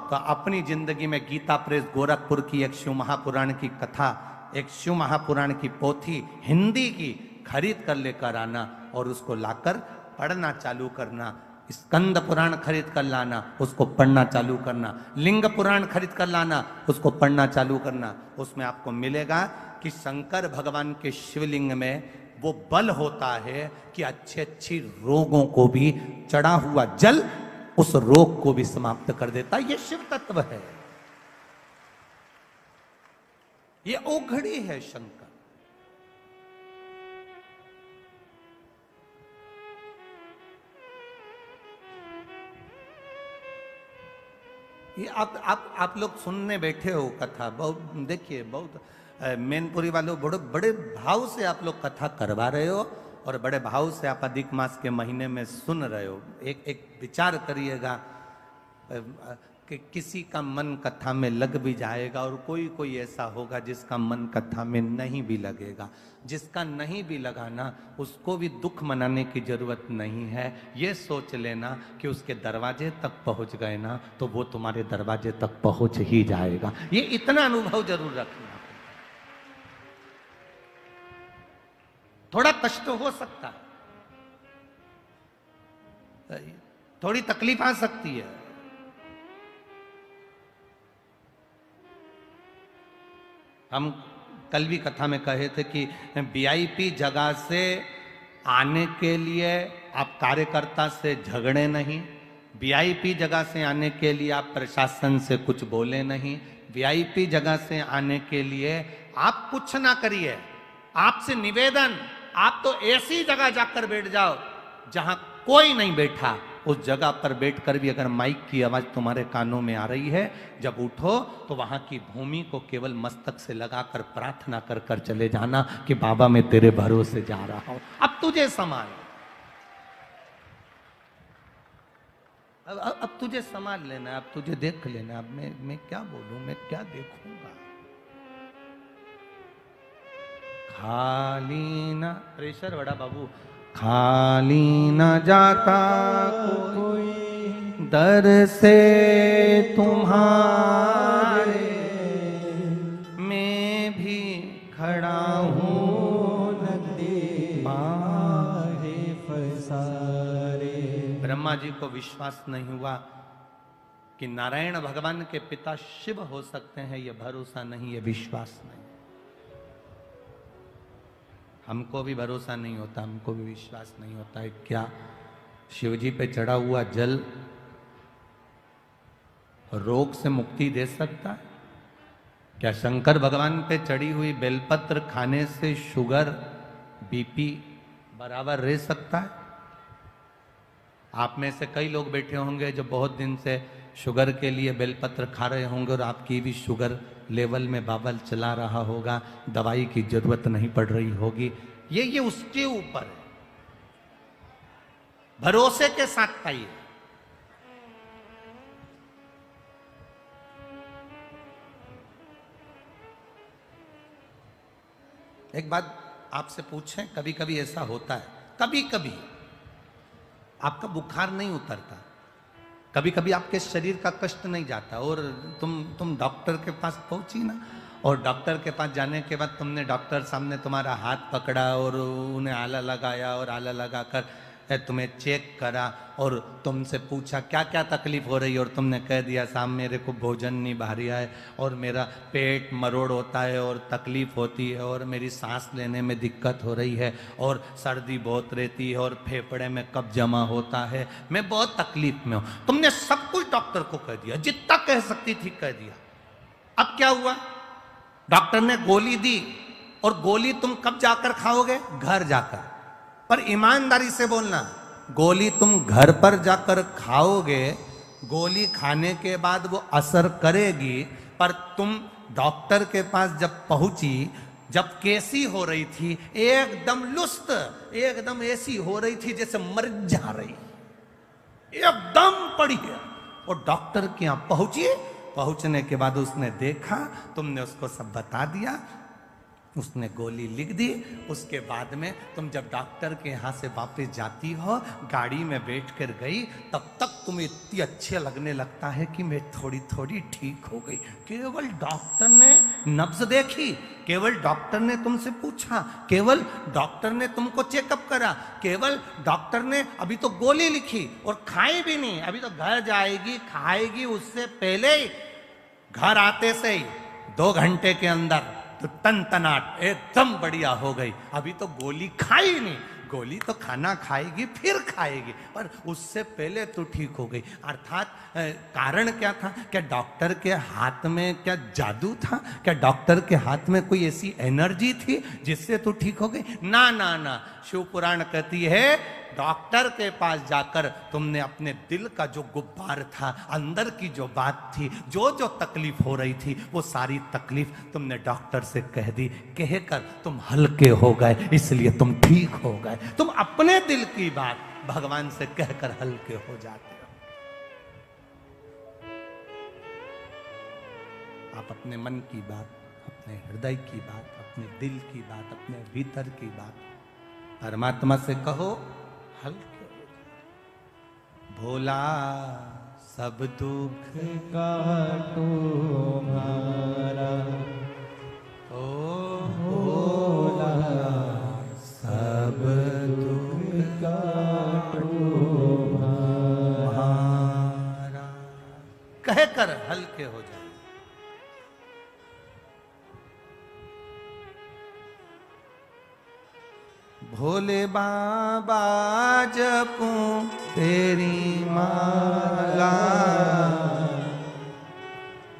तो अपनी जिंदगी में गीता प्रेस गोरखपुर की एक शिव महापुराण की कथा, एक शिव महापुराण की पोथी हिंदी की खरीद कर लेकर आना और उसको लाकर पढ़ना चालू करना। स्कंद पुराण खरीद कर लाना, उसको पढ़ना चालू करना। लिंग पुराण खरीद कर लाना, उसको पढ़ना चालू करना। उसमें आपको मिलेगा कि शंकर भगवान के शिवलिंग में वो बल होता है कि अच्छे अच्छी रोगों को भी चढ़ा हुआ जल उस रोग को भी समाप्त कर देता है। ये शिव तत्व है, ये ओघड़ी है शंकर। ये आप लोग सुनने बैठे हो कथा, बहुत देखिए, बहुत मैनपुरी वालों बड़े बड़े भाव से आप लोग कथा करवा रहे हो और बड़े भाव से आप अधिक मास के महीने में सुन रहे हो। एक विचार करिएगा कि किसी का मन कथा में लग भी जाएगा और कोई ऐसा होगा जिसका मन कथा में नहीं भी लगेगा। जिसका नहीं भी लगाना उसको भी दुख मनाने की जरूरत नहीं है। ये सोच लेना कि उसके दरवाजे तक पहुंच गए ना तो वो तुम्हारे दरवाजे तक पहुंच ही जाएगा। ये इतना अनुभव जरूर रखना। थोड़ा कष्ट हो सकता है, थोड़ी तकलीफ आ सकती है, हम कल भी कथा में कहे थे कि वीआईपी जगह से आने के लिए आप कार्यकर्ता से झगड़े नहीं, वीआईपी जगह से आने के लिए आप प्रशासन से कुछ बोले नहीं, वीआईपी जगह से आने के लिए आप कुछ ना करिए। आपसे निवेदन, आप तो ऐसी जगह जाकर बैठ जाओ जहां कोई नहीं बैठा। उस जगह पर बैठकर भी अगर माइक की आवाज तुम्हारे कानों में आ रही है, जब उठो तो वहां की भूमि को केवल मस्तक से लगाकर प्रार्थना कर कर चले जाना कि बाबा मैं तेरे भरोसे जा रहा हूं, अब तुझे संभाल, अब तुझे संभाल लेना, अब तुझे देख लेना। अब मैं क्या बोलूं, मैं क्या देखूंगा। खाली ना प्रेशर बड़ा बाबू, खाली न जाता कोई दर से तुम्हारे, मैं भी खड़ा हूँ नदी बाहे फसारे। ब्रह्मा जी को विश्वास नहीं हुआ कि नारायण भगवान के पिता शिव हो सकते हैं। यह भरोसा नहीं, यह विश्वास नहीं। हमको भी भरोसा नहीं होता, हमको भी विश्वास नहीं होता है क्या शिव जी पे चढ़ा हुआ जल रोग से मुक्ति दे सकता है? क्या शंकर भगवान पे चढ़ी हुई बेलपत्र खाने से शुगर बीपी बराबर रह सकता है? आप में से कई लोग बैठे होंगे जो बहुत दिन से शुगर के लिए बेलपत्र खा रहे होंगे और आपकी भी शुगर लेवल में बाबल चला रहा होगा, दवाई की जरूरत नहीं पड़ रही होगी। ये उसके ऊपर है, भरोसे के साथ खाइए। एक बात आपसे पूछें, कभी कभी ऐसा होता है, कभी कभी आपका बुखार नहीं उतरता, कभी कभी आपके शरीर का कष्ट नहीं जाता और तुम डॉक्टर के पास पहुंची ना, और डॉक्टर के पास जाने के बाद तुमने डॉक्टर सामने तुम्हारा हाथ पकड़ा और उन्हें आला लगाया और आला लगाकर तुम्हें चेक करा और तुमसे पूछा क्या क्या तकलीफ हो रही है और तुमने कह दिया साहब मेरे को भोजन नहीं भारी है और मेरा पेट मरोड़ होता है और तकलीफ होती है और मेरी सांस लेने में दिक्कत हो रही है और सर्दी बहुत रहती है और फेफड़े में कब्ज जमा होता है, मैं बहुत तकलीफ में हूँ। तुमने सब कुछ डॉक्टर को कह दिया, जितना कह सकती थी कह दिया। अब क्या हुआ? डॉक्टर ने गोली दी और गोली तुम कब जाकर खाओगे? घर जाकर। पर ईमानदारी से बोलना, गोली तुम घर पर जाकर खाओगे, गोली खाने के बाद वो असर करेगी, पर तुम डॉक्टर के पास जब पहुंची जब कैसी हो रही थी, एकदम लुस्त, एकदम ऐसी हो रही थी जैसे मर जा रही, एकदम पड़ी है। और डॉक्टर के यहां पहुंची, पहुंचने के बाद उसने देखा, तुमने उसको सब बता दिया, उसने गोली लिख दी। उसके बाद में तुम जब डॉक्टर के यहाँ से वापस जाती हो, गाड़ी में बैठ कर गई, तब तक तुम्हें इतनी अच्छे लगने लगता है कि मैं थोड़ी थोड़ी ठीक हो गई। केवल डॉक्टर ने नब्ज देखी, केवल डॉक्टर ने तुमसे पूछा, केवल डॉक्टर ने तुमको चेकअप करा, केवल डॉक्टर ने अभी तो गोली लिखी और खाई भी नहीं, अभी तो घर जाएगी खाएगी, उससे पहले ही घर आते से ही 2 घंटे के अंदर तो तनतनाट एकदम बढ़िया हो गई। अभी तो गोली खाई नहीं, गोली तो खाना खाएगी फिर खाएगी, पर उससे पहले तो ठीक हो गई। अर्थात कारण क्या था? क्या डॉक्टर के हाथ में क्या जादू था? क्या डॉक्टर के हाथ में कोई ऐसी एनर्जी थी जिससे तो ठीक हो गई? ना ना ना, शिव पुराण कहती है डॉक्टर के पास जाकर तुमने अपने दिल का जो गुब्बार था, अंदर की जो बात थी, जो जो तकलीफ हो रही थी, वो सारी तकलीफ तुमने डॉक्टर से कह दी, कहकर तुम हल्के हो गए, इसलिए तुम ठीक हो गए। तुम अपने दिल की बात भगवान से कहकर हल्के हो जाते हो। आप अपने मन की बात, अपने हृदय की बात, अपने दिल की बात, अपने भीतर की बात परमात्मा से कहो, हल्के हो जाओ। भोला सब दुख काटो हमारा, ओ भोला सब दुख काटो हमारा, कहकर हल्के हो जाओ। भोले बाबा जपूं तेरी माला,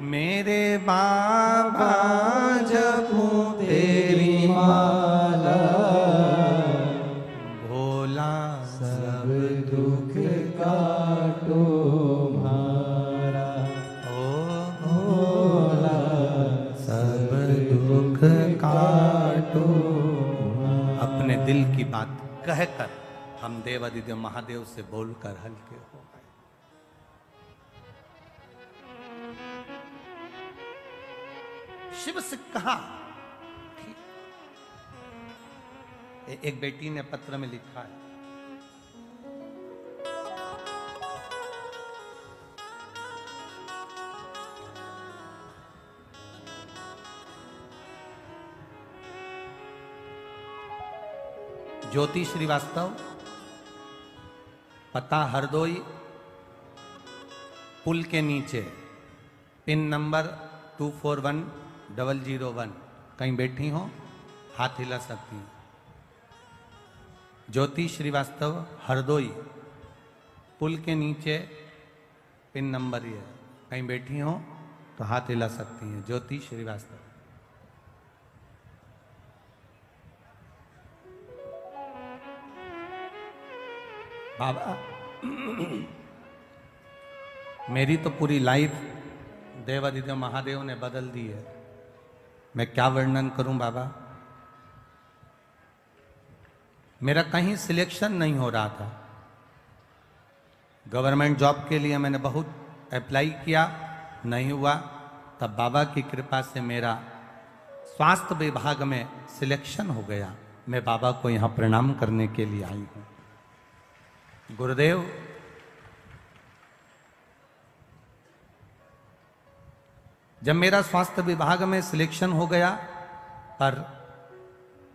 मेरे बाबा जपूं तेरी माला, भोला सब दुख काटो हमारा, ओ भोला सब दुख काटो। अपने दिल की बात कहकर हम देवादिदेव महादेव से बोलकर हल्के हो गए। शिव से कहा, ठीक। एक बेटी ने पत्र में लिखा है, ज्योति श्रीवास्तव, पता हरदोई, पुल के नीचे, पिन नंबर 241001। कहीं बैठी हो, हाथ हिला सकती हैं। ज्योति श्रीवास्तव, हरदोई, पुल के नीचे, पिन नंबर ये, कहीं बैठी हो तो हाथ हिला सकती हैं। ज्योति श्रीवास्तव। बाबा, मेरी तो पूरी लाइफ देवादिदेव महादेव ने बदल दी है। मैं क्या वर्णन करूं बाबा। मेरा कहीं सिलेक्शन नहीं हो रहा था। गवर्नमेंट जॉब के लिए मैंने बहुत अप्लाई किया, नहीं हुआ। तब बाबा की कृपा से मेरा स्वास्थ्य विभाग में सिलेक्शन हो गया। मैं बाबा को यहाँ प्रणाम करने के लिए आई हूँ। गुरुदेव, जब मेरा स्वास्थ्य विभाग में सिलेक्शन हो गया, पर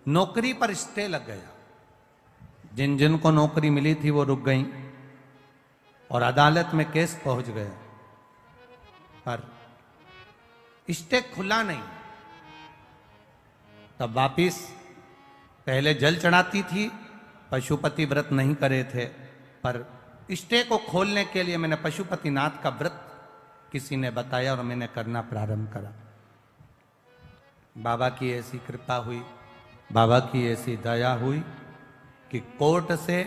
नौकरी पर स्टे लग गया। जिन जिन को नौकरी मिली थी वो रुक गई और अदालत में केस पहुंच गया, पर स्टे खुला नहीं। तब वापिस पहले जल चढ़ाती थी, पशुपति व्रत नहीं करे थे, पर स्टे को खोलने के लिए मैंने पशुपतिनाथ का व्रत किसी ने बताया और मैंने करना प्रारंभ करा। बाबा की ऐसी कृपा हुई, बाबा की ऐसी दया हुई कि कोर्ट से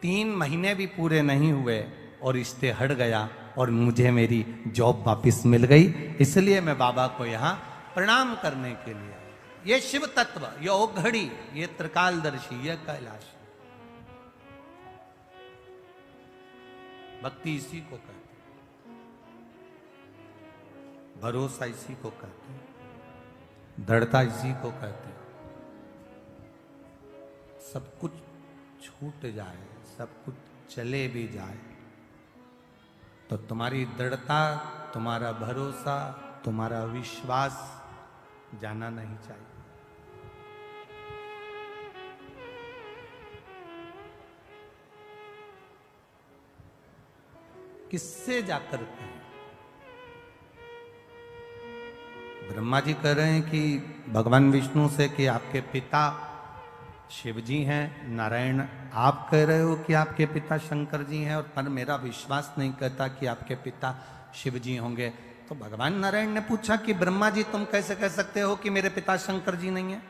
3 महीने भी पूरे नहीं हुए और स्टे हट गया और मुझे मेरी जॉब वापस मिल गई। इसलिए मैं बाबा को यहाँ प्रणाम करने के लिए आया। ये शिव तत्व, ये औघड़ी, ये त्रिकालदर्शी, ये कैलाश। भक्ति इसी को कहते हैं, भरोसा इसी को कहते हैं, दृढ़ता इसी को कहते हैं। सब कुछ छूट जाए, सब कुछ चले भी जाए, तो तुम्हारी दृढ़ता, तुम्हारा भरोसा, तुम्हारा विश्वास जाना नहीं चाहिए। किससे जाकर कहें? ब्रह्मा जी कह रहे हैं कि भगवान विष्णु से कि आपके पिता शिव जी हैं। नारायण आप कह रहे हो कि आपके पिता शंकर जी हैं, और पर मेरा विश्वास नहीं कहता कि आपके पिता शिव जी होंगे। तो भगवान नारायण ने पूछा कि ब्रह्मा जी तुम कैसे कह सकते हो कि मेरे पिता शंकर जी नहीं है?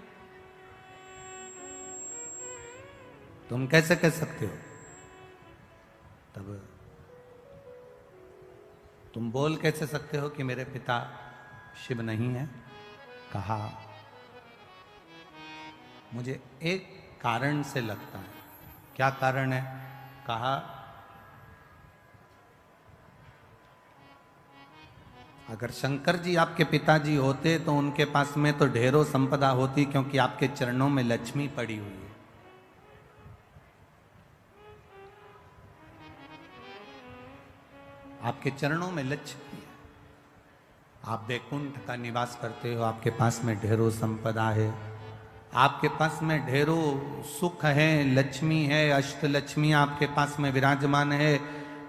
तुम कैसे कह सकते हो? तब तुम बोल कैसे सकते हो कि मेरे पिता शिव नहीं है? कहा मुझे एक कारण से लगता है। क्या कारण है? कहा अगर शंकर जी आपके पिताजी होते तो उनके पास में तो ढेरों संपदा होती, क्योंकि आपके चरणों में लक्ष्मी पड़ी हुई है। आपके चरणों में लक्ष्मी है, आप वैकुंठ का निवास करते हो, आपके पास में ढेरों संपदा है, आपके पास में ढेरों सुख है, लक्ष्मी है, अष्टलक्ष्मी आपके पास में विराजमान है,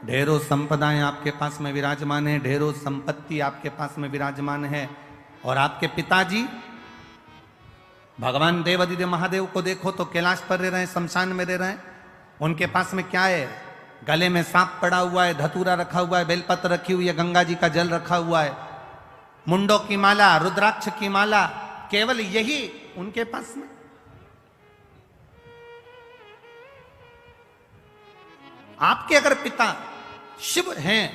ढेरों संपदाएं आपके पास में विराजमान है, ढेरों संपत्ति आपके पास में विराजमान है। और आपके पिताजी भगवान देवादिदेव महादेव को देखो तो कैलाश पर रह रहे हैं, शमशान में रह रहे हैं। उनके पास में क्या है? गले में सांप पड़ा हुआ है, धतूरा रखा हुआ है, बेलपत्र रखी हुई है, गंगा जी का जल रखा हुआ है, मुंडों की माला, रुद्राक्ष की माला, केवल यही उनके पास में। आपके अगर पिता शिव हैं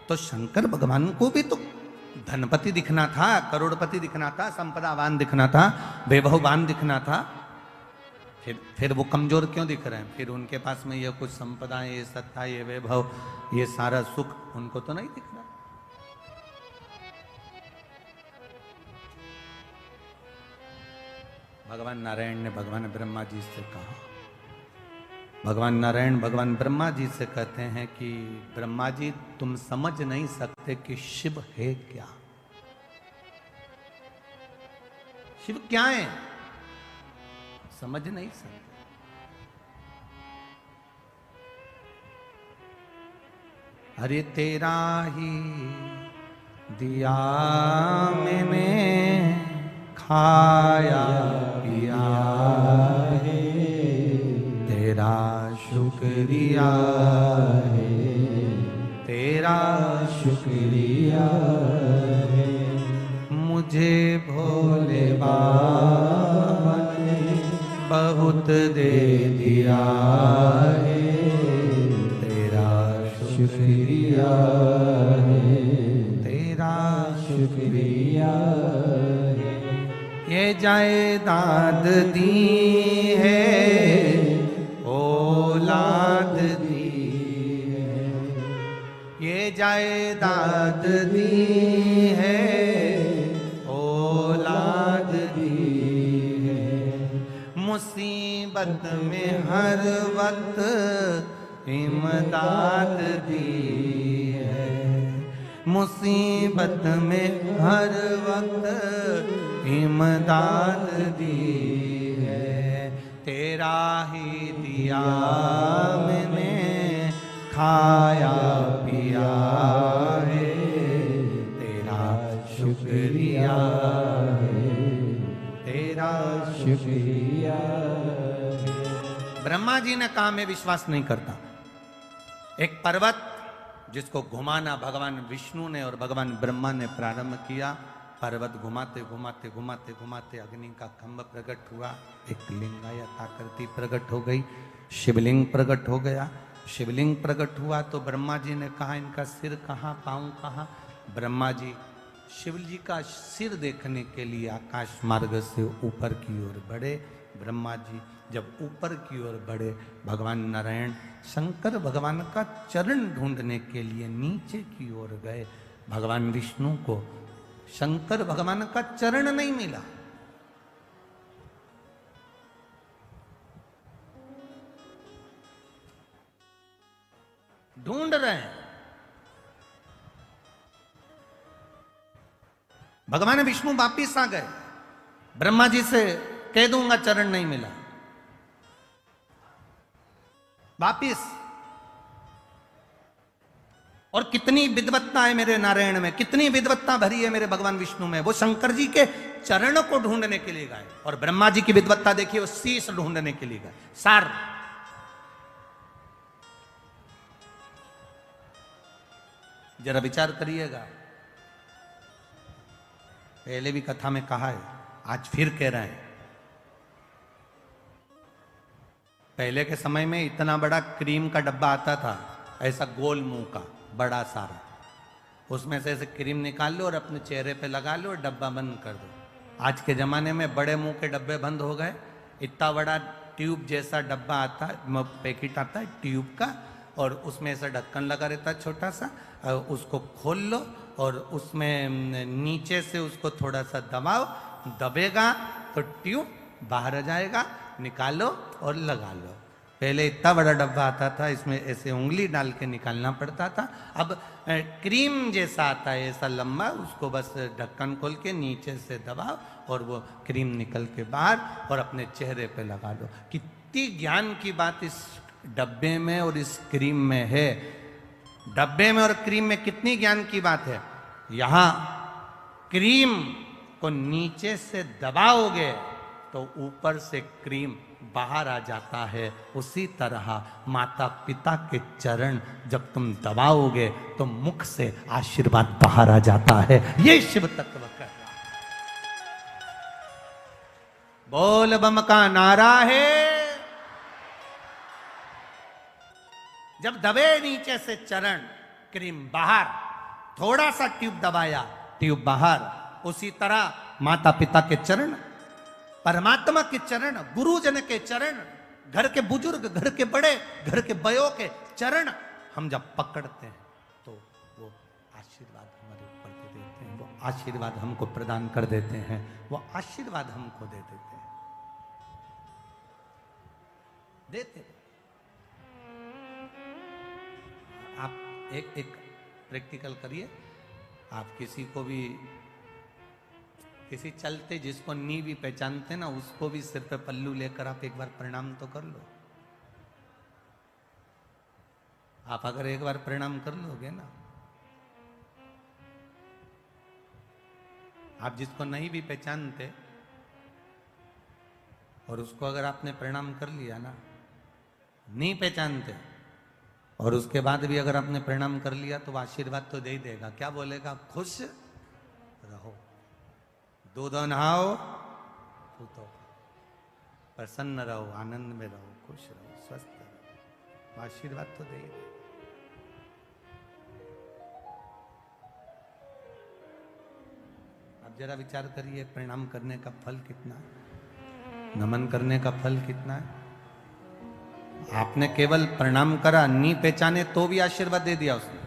तो शंकर भगवान को भी तो धनपति दिखना था, करोड़पति दिखना था, संपदावान दिखना था, वैभववान दिखना था। फिर वो कमजोर क्यों दिख रहे हैं? फिर उनके पास में ये कुछ संपदा, ये सत्ता, ये वैभव, ये सारा सुख उनको तो नहीं दिख रहा। भगवान नारायण ने भगवान ब्रह्मा जी से कहा, भगवान नारायण भगवान ब्रह्मा जी से कहते हैं कि ब्रह्मा जी तुम समझ नहीं सकते कि शिव है क्या। शिव क्या है समझ नहीं सकते। अरे तेरा ही दिया मैंने खाया पिया है, तेरा शुक्रिया है, तेरा शुक्रिया है, मुझे भोले बाबा ने बहुत दे दिया है, तेरा शुक्रिया है, तेरा शुक्रिया है। ये जायदाद दी है, औलाद दी है, ये जायदाद दी है, औलाद दी है, मुसीबत में हर वक्त इमदाद दी है, मुसीबत में हर वक्त इमदाद दी है, तेरा ही दिया मैंने खाया पिया है, तेरा शुक्रिया है, तेरा शुक्रिया है। ब्रह्मा जी ने कहा मैं विश्वास नहीं करता। एक पर्वत जिसको घुमाना भगवान विष्णु ने और भगवान ब्रह्मा ने प्रारंभ किया, पर्वत घुमाते घुमाते घुमाते घुमाते अग्नि का खंभ प्रकट हुआ, एक लिंगायत आकृति प्रकट हो गई, शिवलिंग प्रकट हो गया। शिवलिंग प्रकट हुआ तो ब्रह्मा जी ने कहा इनका सिर कहाँ, पाँव कहाँ? ब्रह्मा जी शिव जी का सिर देखने के लिए आकाश मार्ग से ऊपर की ओर बढ़े। ब्रह्मा जी जब ऊपर की ओर बढ़े, भगवान नारायण शंकर भगवान का चरण ढूंढने के लिए नीचे की ओर गए। भगवान विष्णु को शंकर भगवान का चरण नहीं मिला। ढूंढ रहे हैं। भगवान विष्णु वापिस आ गए। ब्रह्मा जी से कह दूंगा चरण नहीं मिला, वापिस। और कितनी विद्वत्ता है मेरे नारायण में, कितनी विद्वत्ता भरी है मेरे भगवान विष्णु में। वो शंकर जी के चरण को ढूंढने के लिए गए। और ब्रह्मा जी की विद्वत्ता देखिए, वो शीश ढूंढने के लिए गए। सार जरा विचार करिएगा। पहले भी कथा में कहा है, आज फिर कह रहे हैं। पहले के समय में इतना बड़ा क्रीम का डब्बा आता था, ऐसा गोल मुंह का बड़ा सारा। उसमें से ऐसे क्रीम निकाल लो और अपने चेहरे पे लगा लो और डब्बा बंद कर दो। आज के जमाने में बड़े मुंह के डब्बे बंद हो गए। इतना बड़ा ट्यूब जैसा डब्बा आता है, पैकेट आता है ट्यूब का, और उसमें ऐसा ढक्कन लगा रहता है छोटा सा। उसको खोल लो और उसमें नीचे से उसको थोड़ा सा दबाओ, दबेगा तो ट्यूब बाहर आ जाएगा, निकालो और लगा लो। पहले इतना बड़ा डब्बा आता था, इसमें ऐसे उंगली डाल के निकालना पड़ता था। अब क्रीम जैसा आता है ऐसा लंबा, उसको बस ढक्कन खोल के नीचे से दबाओ और वो क्रीम निकल के बाहर और अपने चेहरे पे लगा लो। कितनी ज्ञान की बात इस डब्बे में और इस क्रीम में है। डब्बे में और क्रीम में कितनी ज्ञान की बात है। यहां क्रीम को नीचे से दबाओगे तो ऊपर से क्रीम बाहर आ जाता है। उसी तरह माता पिता के चरण जब तुम दबाओगे तो मुख से आशीर्वाद बाहर आ जाता है। ये शिव तत्व कह रहा है। बोल बम का नारा है। जब दबे नीचे से चरण, क्रीम बाहर, थोड़ा सा ट्यूब दबाया, ट्यूब बाहर। उसी तरह माता पिता के चरण, परमात्मा के चरण, गुरुजन के चरण, घर के बुजुर्ग, घर के बड़े, घर के बयों के चरण हम जब पकड़ते हैं तो वो आशीर्वाद हमारे ऊपर दे देते हैं। वो आशीर्वाद हमको प्रदान कर देते हैं। वो आशीर्वाद हमको दे देते हैं। देते हैं। आप एक प्रैक्टिकल करिए। आप किसी को भी, किसी चलते जिसको नी भी पहचानते ना, उसको भी सिर पे पल्लू लेकर आप एक बार प्रणाम तो कर लो। आप अगर एक बार प्रणाम कर लोगे ना, आप जिसको नहीं भी पहचानते और उसको अगर आपने प्रणाम कर लिया ना, नहीं पहचानते और उसके बाद भी अगर आपने प्रणाम कर लिया तो आशीर्वाद तो दे ही देगा। क्या बोलेगा? खुश रहो, दूध नहाओ, तो प्रसन्न रहो, आनंद में रहो, खुश रहो, स्वस्थ रहो। आशीर्वाद तो दे ही देगा। आप जरा विचार करिए, प्रणाम करने का फल कितना है, नमन करने का फल कितना है। आपने केवल प्रणाम करा, नी पहचाने तो भी आशीर्वाद दे दिया उसने।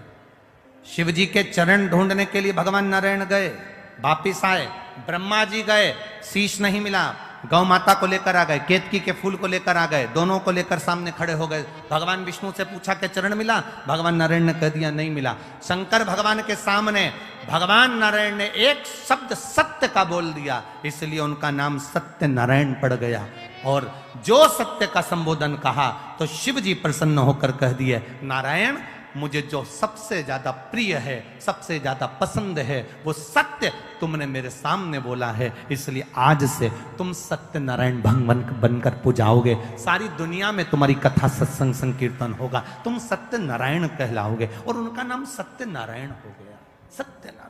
शिव जी के चरण ढूंढने के लिए भगवान नारायण गए, वापिस आए। ब्रह्मा जी गए, शीश नहीं मिला, गौ माता को लेकर आ गए, केतकी के फूल को लेकर आ गए, दोनों को लेकर सामने खड़े हो गए। भगवान विष्णु से पूछा कि चरण मिला? भगवान नारायण ने कह दिया नहीं मिला। शंकर भगवान के सामने भगवान नारायण ने एक शब्द सत्य का बोल दिया, इसलिए उनका नाम सत्य नारायण पड़ गया। और जो सत्य का संबोधन कहा तो शिव जी प्रसन्न होकर कह दिए, नारायण मुझे जो सबसे ज्यादा प्रिय है, सबसे ज्यादा पसंद है, वो सत्य तुमने मेरे सामने बोला है, इसलिए आज से तुम सत्य नारायण भगवान बनकर पूजाओगे। सारी दुनिया में तुम्हारी कथा, सत्संग, संकीर्तन होगा, तुम सत्य नारायण कहलाओगे। और उनका नाम सत्य नारायण हो गया, सत्य नारायण।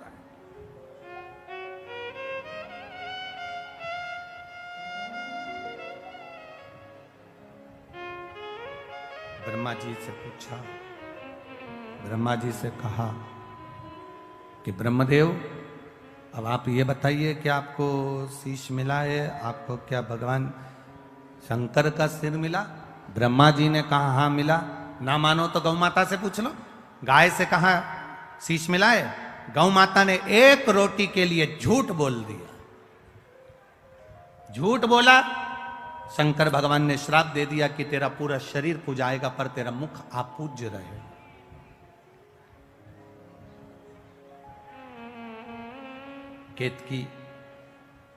ब्रह्मा जी से पूछा, ब्रह्मा जी से कहा कि ब्रह्मदेव अब आप ये बताइए कि आपको शीश मिला है, आपको क्या भगवान शंकर का सिर मिला? ब्रह्मा जी ने कहा हाँ मिला। ना मानो तो गौ माता से पूछ लो, गाय से कहा शीश मिला है? गौ माता ने एक रोटी के लिए झूठ बोल दिया, झूठ बोला, शंकर भगवान ने श्राप दे दिया कि तेरा पूरा शरीर पूजाएगा पर तेरा मुख अपूज्य रहेगा। केतकी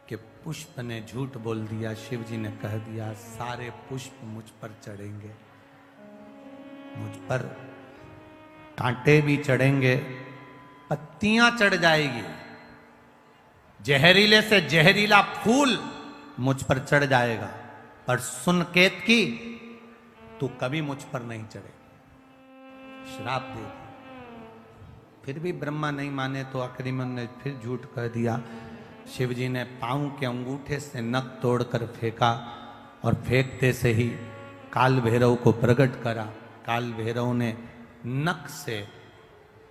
के पुष्प ने झूठ बोल दिया, शिव जी ने कह दिया सारे पुष्प मुझ पर चढ़ेंगे, मुझ पर कांटे भी चढ़ेंगे, पत्तियां चढ़ जाएगी, जहरीले से जहरीला फूल मुझ पर चढ़ जाएगा, पर सुन केतकी तू कभी मुझ पर नहीं चढ़े। श्राप दे दिया। फिर भी ब्रह्मा नहीं माने तो आखिरी में उन्होंने फिर झूठ कह दिया। शिव जी ने पांव के अंगूठे से नख तोड़कर फेंका और फेंकते से ही काल भैरव को प्रकट करा। काल भैरव ने नख से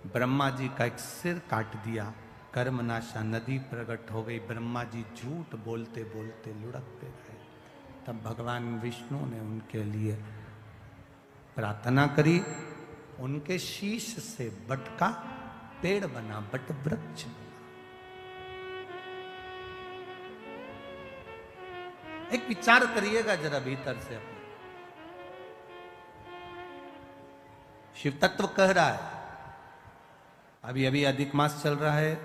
ब्रह्मा जी का एक सिर काट दिया। कर्मनाशा नदी प्रकट हो गई। ब्रह्मा जी झूठ बोलते बोलते लुढ़कते रहे। तब भगवान विष्णु ने उनके लिए प्रार्थना करी, उनके शीश से बट का पेड़ बना, बट वृक्ष बना। एक विचार करिएगा जरा भीतर से अपने। शिव तत्व कह रहा है, अभी अभी अधिक मास चल रहा है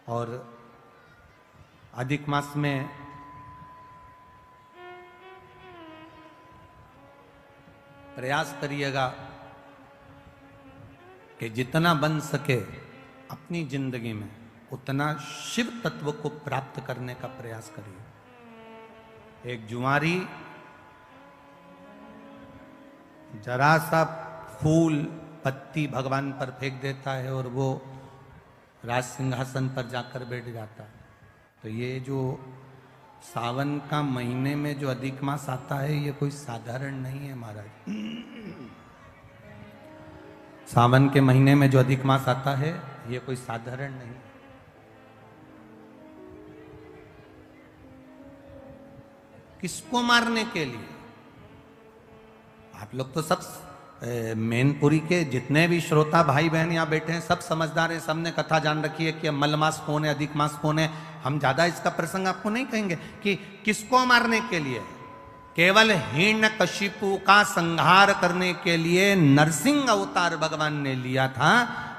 और अधिक मास में प्रयास करिएगा कि जितना बन सके अपनी जिंदगी में उतना शिव तत्व को प्राप्त करने का प्रयास करिए। एक जुआरी जरा सा फूल पत्ती भगवान पर फेंक देता है और वो राज सिंहासन पर जाकर बैठ जाता है। तो ये जो सावन का महीने में जो अधिक मास आता है ये कोई साधारण नहीं है महाराज। सावन के महीने में जो अधिक मास आता है ये कोई साधारण नहीं। किसको मारने के लिए? आप लोग तो सब मैनपुरी के जितने भी श्रोता भाई बहन यहाँ बैठे हैं सब समझदार हैं, सबने कथा जान रखी है कि मल मास कौन है, अधिक मास कौन है। हम ज्यादा इसका प्रसंग आपको नहीं कहेंगे कि किसको मारने के लिए। केवल हिरण्यकशिपु का संहार करने के लिए नरसिंह अवतार भगवान ने लिया था।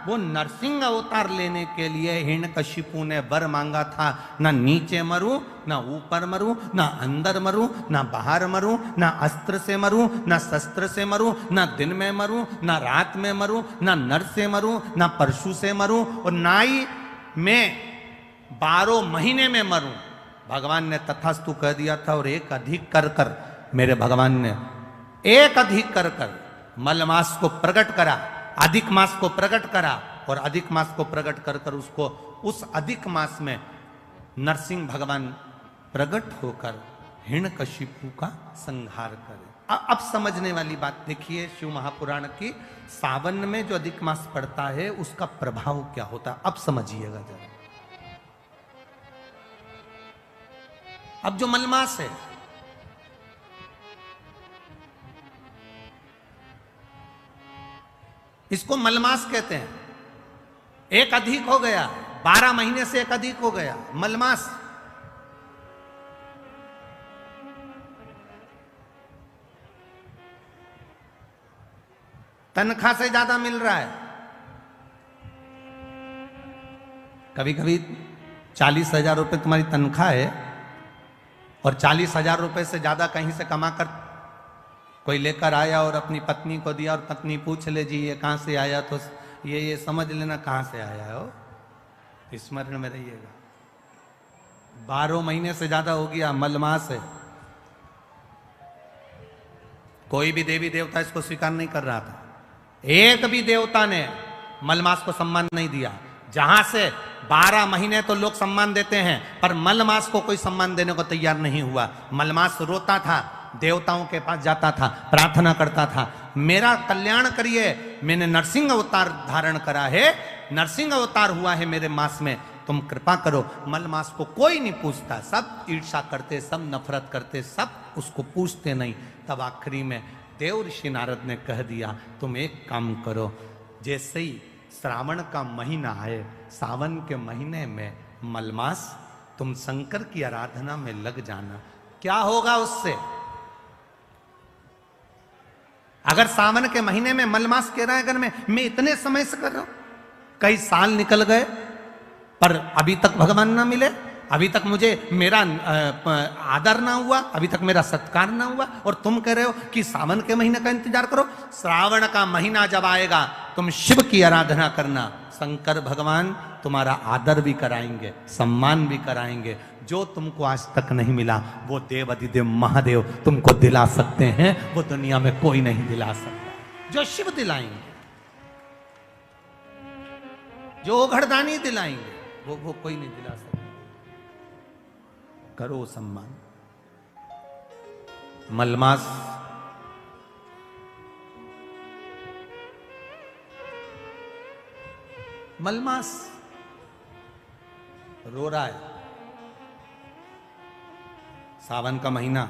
वो नरसिंह अवतार लेने के लिए हिरण्यकशिपु ने वर मांगा था, ना नीचे मरूं, ना ऊपर मरूं, ना अंदर मरूं, ना बाहर मरूं, ना अस्त्र से मरूं, ना शस्त्र से मरूं, ना दिन में मरूं, ना रात में मरूं, ना नर से मरूं, ना परशु से मरूं और ना ही मैं 12 महीने में मरूं। भगवान ने तथास्तु कह दिया था। और एक अधिक कर कर मेरे भगवान ने एक अधिक कर कर मलमास को प्रकट करा, अधिक मास को प्रकट करा और अधिक मास को प्रकट कर कर उसको उस अधिक मास में नरसिंह भगवान प्रकट होकर हिरण्यकशिपु का संहार करे। अब समझने वाली बात देखिए शिव महापुराण की। सावन में जो अधिक मास पड़ता है उसका प्रभाव क्या होता है, अब समझिएगा जरा। अब जो मलमास है इसको मलमास कहते हैं। एक अधिक हो गया, 12 महीने से एक अधिक हो गया मलमास। तनख्वाह से ज्यादा मिल रहा है। कभी कभी 40,000 रुपए तुम्हारी तनख्वाह है और 40,000 रुपए से ज्यादा कहीं से कमाकर कोई लेकर आया और अपनी पत्नी को दिया और पत्नी पूछ ले जी ये कहां से आया, तो ये समझ लेना कहां से आया हो। स्मरण में रहिएगा। 12 महीने से ज्यादा हो गया मलमास है। कोई भी देवी देवता इसको स्वीकार नहीं कर रहा था। एक भी देवता ने मलमास को सम्मान नहीं दिया। जहां से 12 महीने तो लोग सम्मान देते हैं पर मलमास को कोई सम्मान देने को तैयार नहीं हुआ। मलमास रोता था, देवताओं के पास जाता था, प्रार्थना करता था, मेरा कल्याण करिए, मैंने नरसिंह अवतार धारण करा है, नरसिंह अवतार हुआ है मेरे मास में, तुम कृपा करो। मलमास को कोई नहीं पूछता, सब ईर्ष्या करते, सब नफरत करते, सब उसको पूछते नहीं। तब आखिरी में देव ऋषि नारद ने कह दिया, तुम एक काम करो, जैसे ही श्रावण का महीना आए, सावन के महीने में मलमास तुम शंकर की आराधना में लग जाना। क्या होगा उससे? अगर सावन के महीने में मलमास कह रहा है, अगर मैं इतने समय से कर रहा हूं, कई साल निकल गए पर अभी तक भगवान ना मिले, अभी तक मुझे मेरा आदर ना हुआ, अभी तक मेरा सत्कार ना हुआ, और तुम कह रहे हो कि सावन के महीने का इंतजार करो। श्रावण का महीना जब आएगा तुम शिव की आराधना करना, शंकर भगवान तुम्हारा आदर भी कराएंगे, सम्मान भी कराएंगे। जो तुमको आज तक नहीं मिला वो देव अधिदेव महादेव तुमको दिला सकते हैं, वो दुनिया में कोई नहीं दिला सकता। जो शिव दिलाएंगे, जो घरदानी दिलाएंगे, वो कोई नहीं दिला सकता। करो सम्मान। मलमास मलमास रो रहा है। सावन का महीना,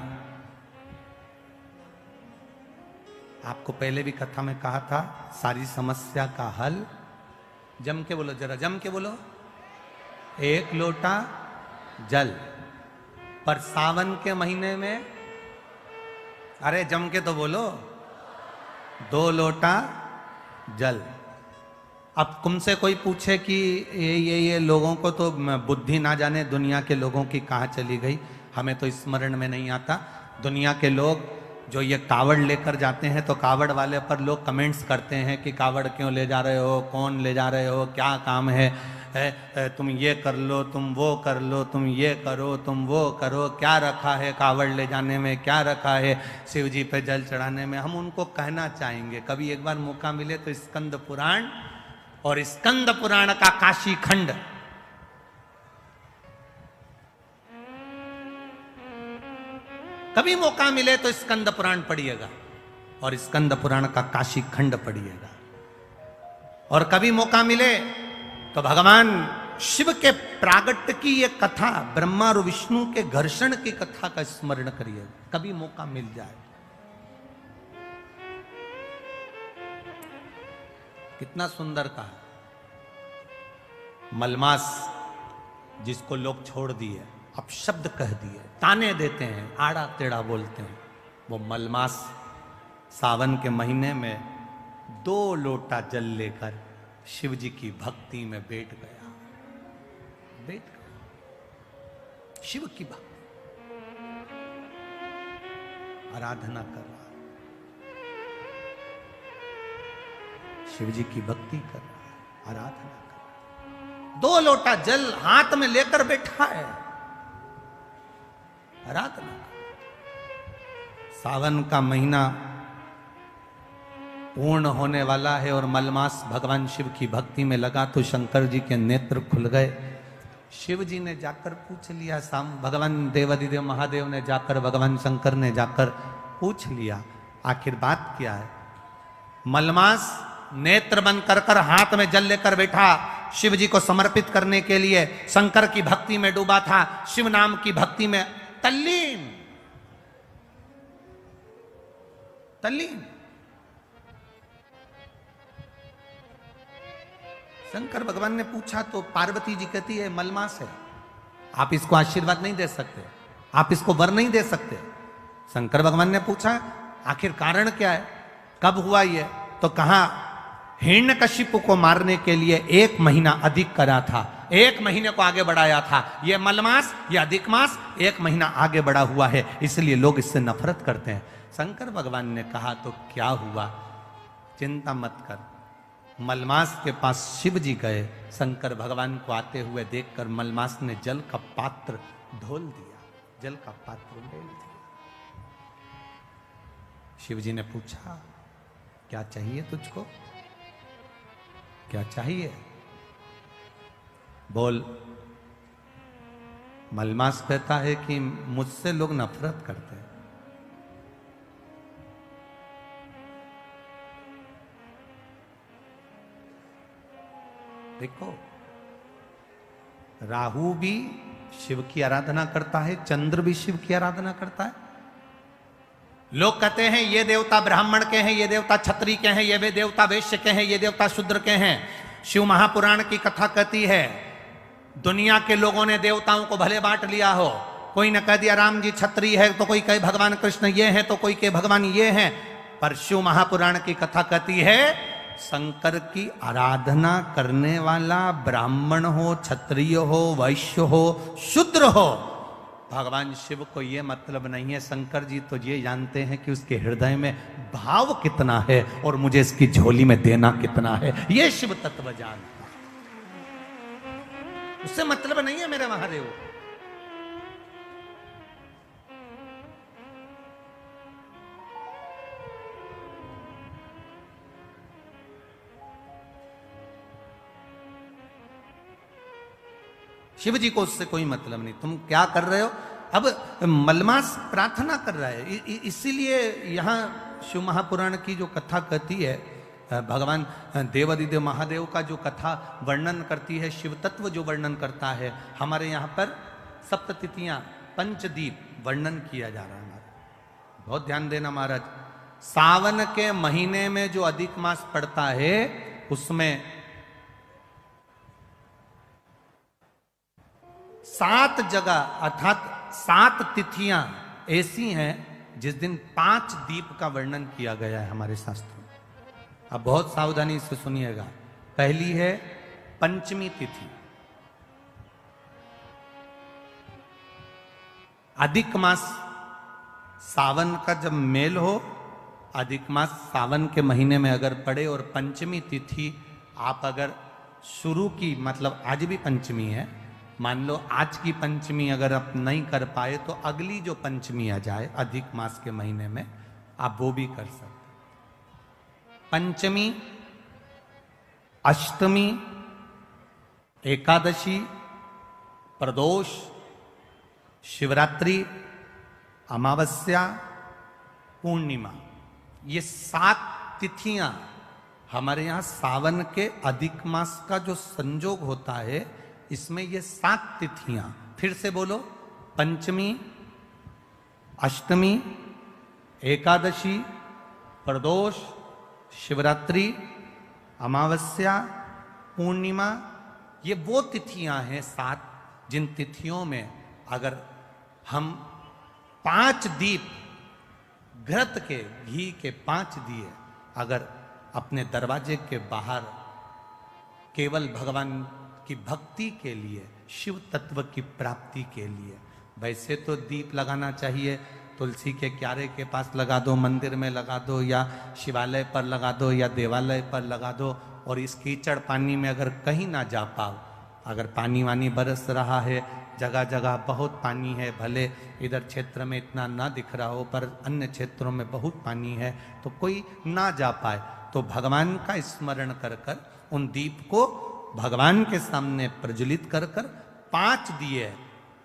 आपको पहले भी कथा में कहा था, सारी समस्या का हल, जम के बोलो, जरा जम के बोलो, एक लोटा जल। पर सावन के महीने में, अरे जम के तो बोलो, 2 लोटा जल। अब तुमसे कोई पूछे कि ये लोगों को तो बुद्धि ना जाने दुनिया के लोगों की कहाँ चली गई, हमें तो स्मरण में नहीं आता। दुनिया के लोग जो ये कावड़ लेकर जाते हैं, तो कावड़ वाले पर लोग कमेंट्स करते हैं कि कावड़ क्यों ले जा रहे हो, कौन ले जा रहे हो, क्या काम है, तुम ये कर लो, तुम वो कर लो, तुम ये करो, तुम वो करो, क्या रखा है कावड़ ले जाने में, क्या रखा है शिव जी पे जल चढ़ाने में। हम उनको कहना चाहेंगे, कभी एक बार मौका मिले तो स्कंद पुराण और स्कंद पुराण का काशी खंड, कभी मौका मिले तो स्कंद पुराण पढ़िएगा और स्कंद पुराण का काशी खंड पढ़िएगा। और कभी मौका मिले तो भगवान शिव के प्रागट्य की ये कथा, ब्रह्मा और विष्णु के घर्षण की कथा का स्मरण करिएगा, कभी मौका मिल जाए। कितना सुंदर कहा। मलमास जिसको लोग छोड़ दिए, अपशब्द कह दिए, ताने देते हैं, आड़ा टेढ़ा बोलते हैं, वो मलमास सावन के महीने में 2 लोटा जल लेकर शिव जी की भक्ति में बैठ गया। शिव की भक्ति, आराधना कर रहा, शिव जी की भक्ति कर रहा, आराधना कर रहा, 2 लोटा जल हाथ में लेकर बैठा है, आराधना। सावन का महीना पूर्ण होने वाला है और मलमास भगवान शिव की भक्ति में लगा तो शंकर जी के नेत्र खुल गए। शिव जी ने जाकर पूछ लिया, भगवान देवाधिदेव महादेव ने जाकर, भगवान शंकर ने जाकर पूछ लिया, आखिर बात क्या है। मलमास नेत्र बंद कर कर हाथ में जल लेकर बैठा, शिव जी को समर्पित करने के लिए शंकर की भक्ति में डूबा था, शिव नाम की भक्ति में तल्लीन। शंकर भगवान ने पूछा तो पार्वती जी कहती है मलमास है, आप इसको आशीर्वाद नहीं दे सकते, आप इसको वर नहीं दे सकते। शंकर भगवान ने पूछा आखिर कारण क्या है, कब हुआ ये, तो कहा हिरण्यकशिपु को मारने के लिए 1 महीना अधिक करा था, 1 महीने को आगे बढ़ाया था। ये मलमास, ये अधिक मास 1 महीना आगे बढ़ा हुआ है, इसलिए लोग इससे नफरत करते हैं। शंकर भगवान ने कहा तो क्या हुआ, चिंता मत कर। मलमास के पास शिव जी गए, शंकर भगवान को आते हुए देखकर मलमास ने जल का पात्र ढोल दिया, जल का पात्र ले दिया। शिव जी ने पूछा क्या चाहिए तुझको, क्या चाहिए, बोल। मलमास कहता है कि मुझसे लोग नफरत करते हैं, देखो, राहु भी शिव की आराधना करता है, चंद्र भी शिव की आराधना करता है। लोग कहते हैं ये देवता ब्राह्मण के हैं, ये देवता क्षत्रिय के हैं, ये वे देवता वैश्य के हैं, ये देवता शूद्र के हैं। शिव महापुराण की कथा कहती है दुनिया के लोगों ने देवताओं को भले बांट लिया हो। कोई ने कह दिया राम जी क्षत्रिय है, तो कोई कहे भगवान कृष्ण ये हैं, तो कोई कहे भगवान ये हैं। पर शिव महापुराण की कथा कहती है शंकर की आराधना करने वाला ब्राह्मण हो, क्षत्रिय हो, वैश्य हो, शूद्र हो, भगवान शिव को ये मतलब नहीं है। शंकर जी तो ये जानते हैं कि उसके हृदय में भाव कितना है और मुझे इसकी झोली में देना कितना है। ये शिव तत्व जानता है, उससे मतलब नहीं है मेरे महादेव। शिव जी को उससे कोई मतलब नहीं। तुम क्या कर रहे हो? अब मलमास प्रार्थना कर रहा है, इसीलिए यहां शिव महापुराण की जो कथा कहती है, भगवान देवादिदेव महादेव का जो कथा वर्णन करती है, शिव तत्व जो वर्णन करता है, हमारे यहाँ पर सप्ततिथियां, पंचदीप वर्णन किया जा रहा है। बहुत ध्यान देना महाराज, सावन के महीने में जो अधिक मास पड़ता है उसमें 7 जगह अर्थात 7 तिथियां ऐसी हैं जिस दिन 5 दीप का वर्णन किया गया है हमारे शास्त्रों में। अब बहुत सावधानी से सुनिएगा। पहली है पंचमी तिथि। अधिक मास सावन का जब मेल हो, अधिक मास सावन के महीने में अगर पड़े और पंचमी तिथि आप अगर शुरू की, मतलब आज भी पंचमी है, मान लो आज की पंचमी अगर आप नहीं कर पाए तो अगली जो पंचमी आ जाए अधिक मास के महीने में, आप वो भी कर सकते। पंचमी, अष्टमी, एकादशी, प्रदोष, शिवरात्रि, अमावस्या, पूर्णिमा, ये 7 तिथियां हमारे यहां सावन के अधिक मास का जो संजोग होता है, इसमें ये 7 तिथियां, फिर से बोलो, पंचमी, अष्टमी, एकादशी, प्रदोष, शिवरात्रि, अमावस्या, पूर्णिमा, ये वो तिथियां हैं 7 जिन तिथियों में अगर हम 5 दीप घृत के, घी के 5 दिए अगर अपने दरवाजे के बाहर केवल भगवान की भक्ति के लिए, शिव तत्व की प्राप्ति के लिए, वैसे तो दीप लगाना चाहिए, तुलसी के क्यारे के पास लगा दो, मंदिर में लगा दो, या शिवालय पर लगा दो, या देवालय पर लगा दो। और इस कीचड़ पानी में अगर कहीं ना जा पाओ, अगर पानी वानी बरस रहा है, जगह जगह बहुत पानी है, भले इधर क्षेत्र में इतना ना दिख रहा हो पर अन्य क्षेत्रों में बहुत पानी है, तो कोई ना जा पाए तो भगवान का स्मरण कर कर उन दीप को भगवान के सामने प्रज्वलित कर कर 5 दिए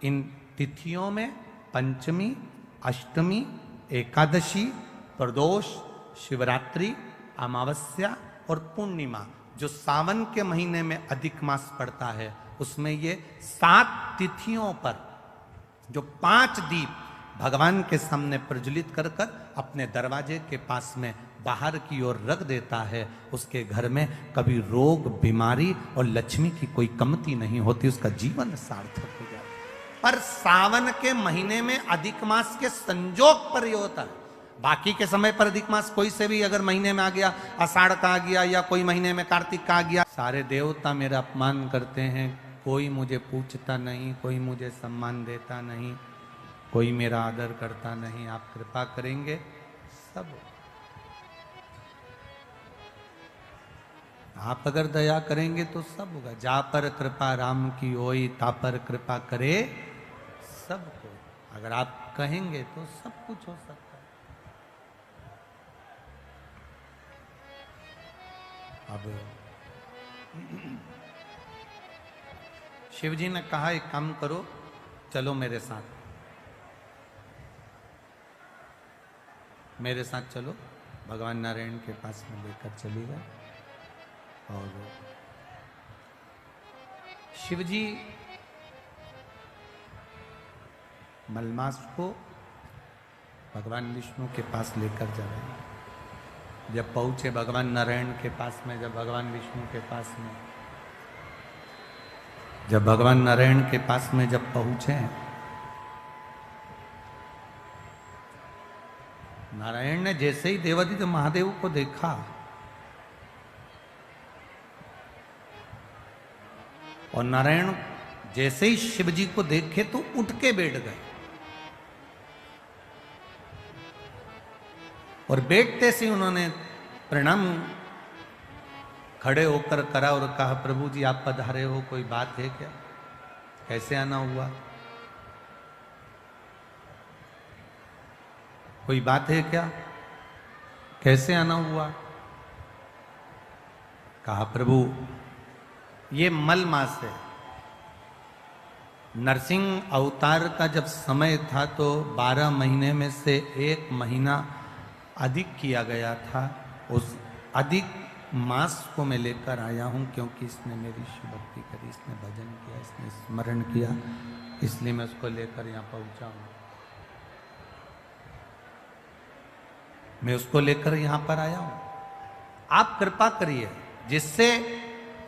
इन तिथियों में, पंचमी, अष्टमी, एकादशी, प्रदोष, शिवरात्रि, अमावस्या और पूर्णिमा, जो सावन के महीने में अधिक मास पड़ता है, उसमें ये 7 तिथियों पर जो 5 दीप भगवान के सामने प्रज्वलित कर कर अपने दरवाजे के पास में बाहर की ओर रख देता है, उसके घर में कभी रोग, बीमारी और लक्ष्मी की कोई कमती नहीं होती, उसका जीवन सार्थक हो जाता है। पर सावन के महीने में अधिक मास के संजोग पर ये होता है। बाकी के समय पर अधिक मास कोई से भी अगर महीने में आ गया, आषाढ़ का आ गया या कोई महीने में कार्तिक का आ गया, सारे देवता मेरा अपमान करते हैं, कोई मुझे पूछता नहीं, कोई मुझे सम्मान देता नहीं, कोई मेरा आदर करता नहीं। आप कृपा करेंगे सब, आप अगर दया करेंगे तो सब होगा। जा पर कृपा राम की होई, ता पर कृपा करे सबको। अगर आप कहेंगे तो सब कुछ हो सकता है। अब शिव जी ने कहा एक काम करो, चलो मेरे साथ, मेरे साथ चलो। भगवान नारायण के पास में लेकर चली गए और शिव जी मलमास को भगवान विष्णु के पास लेकर जा रहे हैं। जब पहुंचे भगवान नारायण के पास में, जब भगवान विष्णु के पास में, जब भगवान नारायण के पास में जब पहुंचे, नारायण ने जैसे ही देवादित्य महादेव को देखा और नारायण जैसे ही शिव जी को देखे तो उठ के बैठ गए और बैठते से उन्होंने प्रणाम खड़े होकर करा और कहा, प्रभु जी आप पधारे हो, कोई बात है क्या? कैसे आना हुआ? कोई बात है क्या? कैसे आना हुआ? कहा, प्रभु ये मल मास है। नरसिंह अवतार का जब समय था तो 12 महीने में से 1 महीना अधिक किया गया था। उस अधिक मास को मैं लेकर आया हूं क्योंकि इसने मेरी शिव भक्ति करी, इसने भजन किया, इसने स्मरण किया, इसलिए मैं उसको लेकर यहाँ पहुंचा हूं। मैं उसको लेकर यहां पर आया हूं। आप कृपा करिए जिससे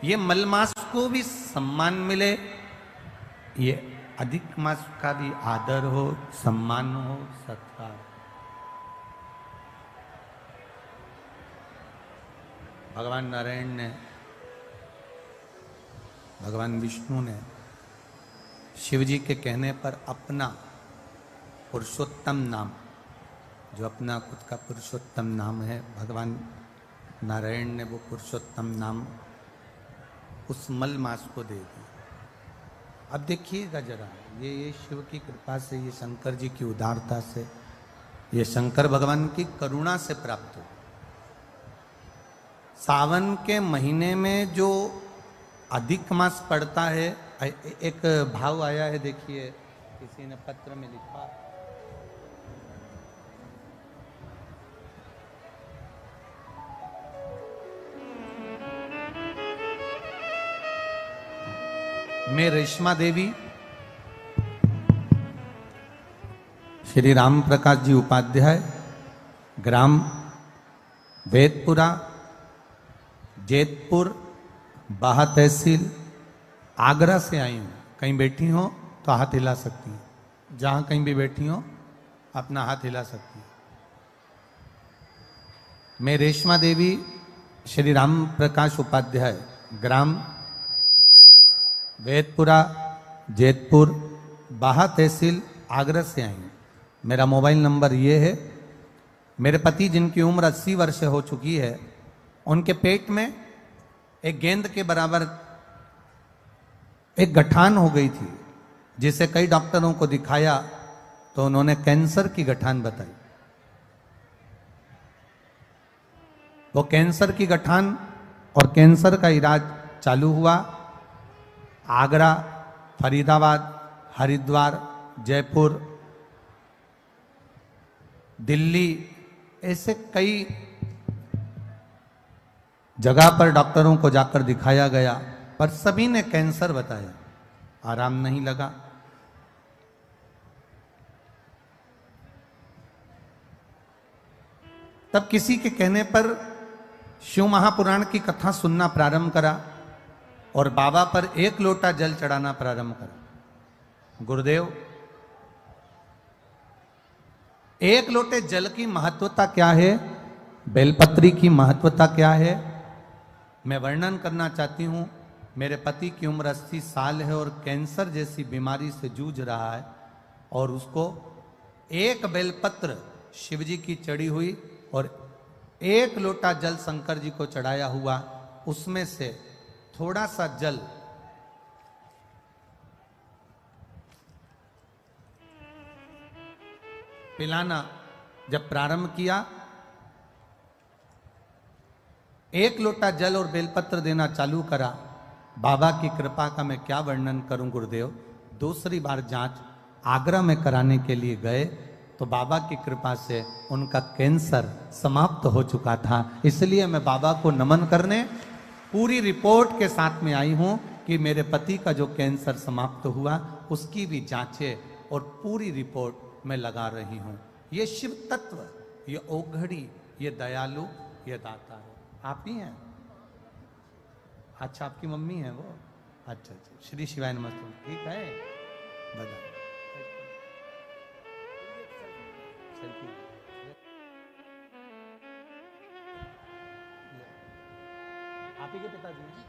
ये मलमास को भी सम्मान मिले, ये अधिक मास का भी आदर हो, सम्मान हो, सत्कार। भगवान नारायण ने, भगवान विष्णु ने शिव जी के कहने पर अपना पुरुषोत्तम नाम, जो अपना खुद का पुरुषोत्तम नाम है, भगवान नारायण ने वो पुरुषोत्तम नाम उस मल मास को दे दिया। अब देखिएगा जरा, ये शिव की कृपा से, ये शंकर जी की उदारता से, ये शंकर भगवान की करुणा से प्राप्त हो। सावन के महीने में जो अधिक मास पड़ता है, एक भाव आया है, देखिए किसी ने पत्र में लिखा, मैं रेशमा देवी श्री राम प्रकाश जी उपाध्याय, ग्राम वेदपुरा, जैतपुर, बाहा तहसील, आगरा से आई हूँ। कहीं बैठी हो तो हाथ हिला सकती हैं, जहाँ कहीं भी बैठी हो अपना हाथ हिला सकती हैं। मैं रेशमा देवी श्री राम प्रकाश उपाध्याय, ग्राम वेदपुरा, जैतपुर, बाहा तहसील, आगरा से आई हूँ। मेरा मोबाइल नंबर ये है। मेरे पति जिनकी उम्र 80 वर्ष हो चुकी है, उनके पेट में एक गेंद के बराबर एक गठान हो गई थी, जिसे कई डॉक्टरों को दिखाया तो उन्होंने कैंसर की गठान बताई। वो कैंसर की गठान और कैंसर का इलाज चालू हुआ। आगरा, फरीदाबाद, हरिद्वार, जयपुर, दिल्ली, ऐसे कई जगह पर डॉक्टरों को जाकर दिखाया गया, पर सभी ने कैंसर बताया। आराम नहीं लगा। तब किसी के कहने पर शिव महापुराण की कथा सुनना प्रारंभ करा और बाबा पर 1 लोटा जल चढ़ाना प्रारंभ करा। गुरुदेव, 1 लोटे जल की महत्वता क्या है, बेलपत्री की महत्वता क्या है, मैं वर्णन करना चाहती हूं। मेरे पति की उम्र 80 साल है और कैंसर जैसी बीमारी से जूझ रहा है, और उसको 1 बेलपत्र शिव जी की चढ़ी हुई और 1 लोटा जल शंकर जी को चढ़ाया हुआ, उसमें से थोड़ा सा जल पिलाना जब प्रारंभ किया, 1 लोटा जल और बेलपत्र देना चालू करा। बाबा की कृपा का मैं क्या वर्णन करूं गुरुदेव। दूसरी बार जांच आगरा में कराने के लिए गए तो बाबा की कृपा से उनका कैंसर समाप्त हो चुका था। इसलिए मैं बाबा को नमन करने पूरी रिपोर्ट के साथ में आई हूं कि मेरे पति का जो कैंसर समाप्त हुआ उसकी भी जांचें और पूरी रिपोर्ट मैं लगा रही हूं। ये शिव तत्व, ये ओघड़ी, ये दयालु, ये दाता है। आप ही हैं? अच्छा, आपकी मम्मी है वो? अच्छा अच्छा, श्री शिवाय नमस्ते। ठीक है, बता। आप ही के पिताजी हैं?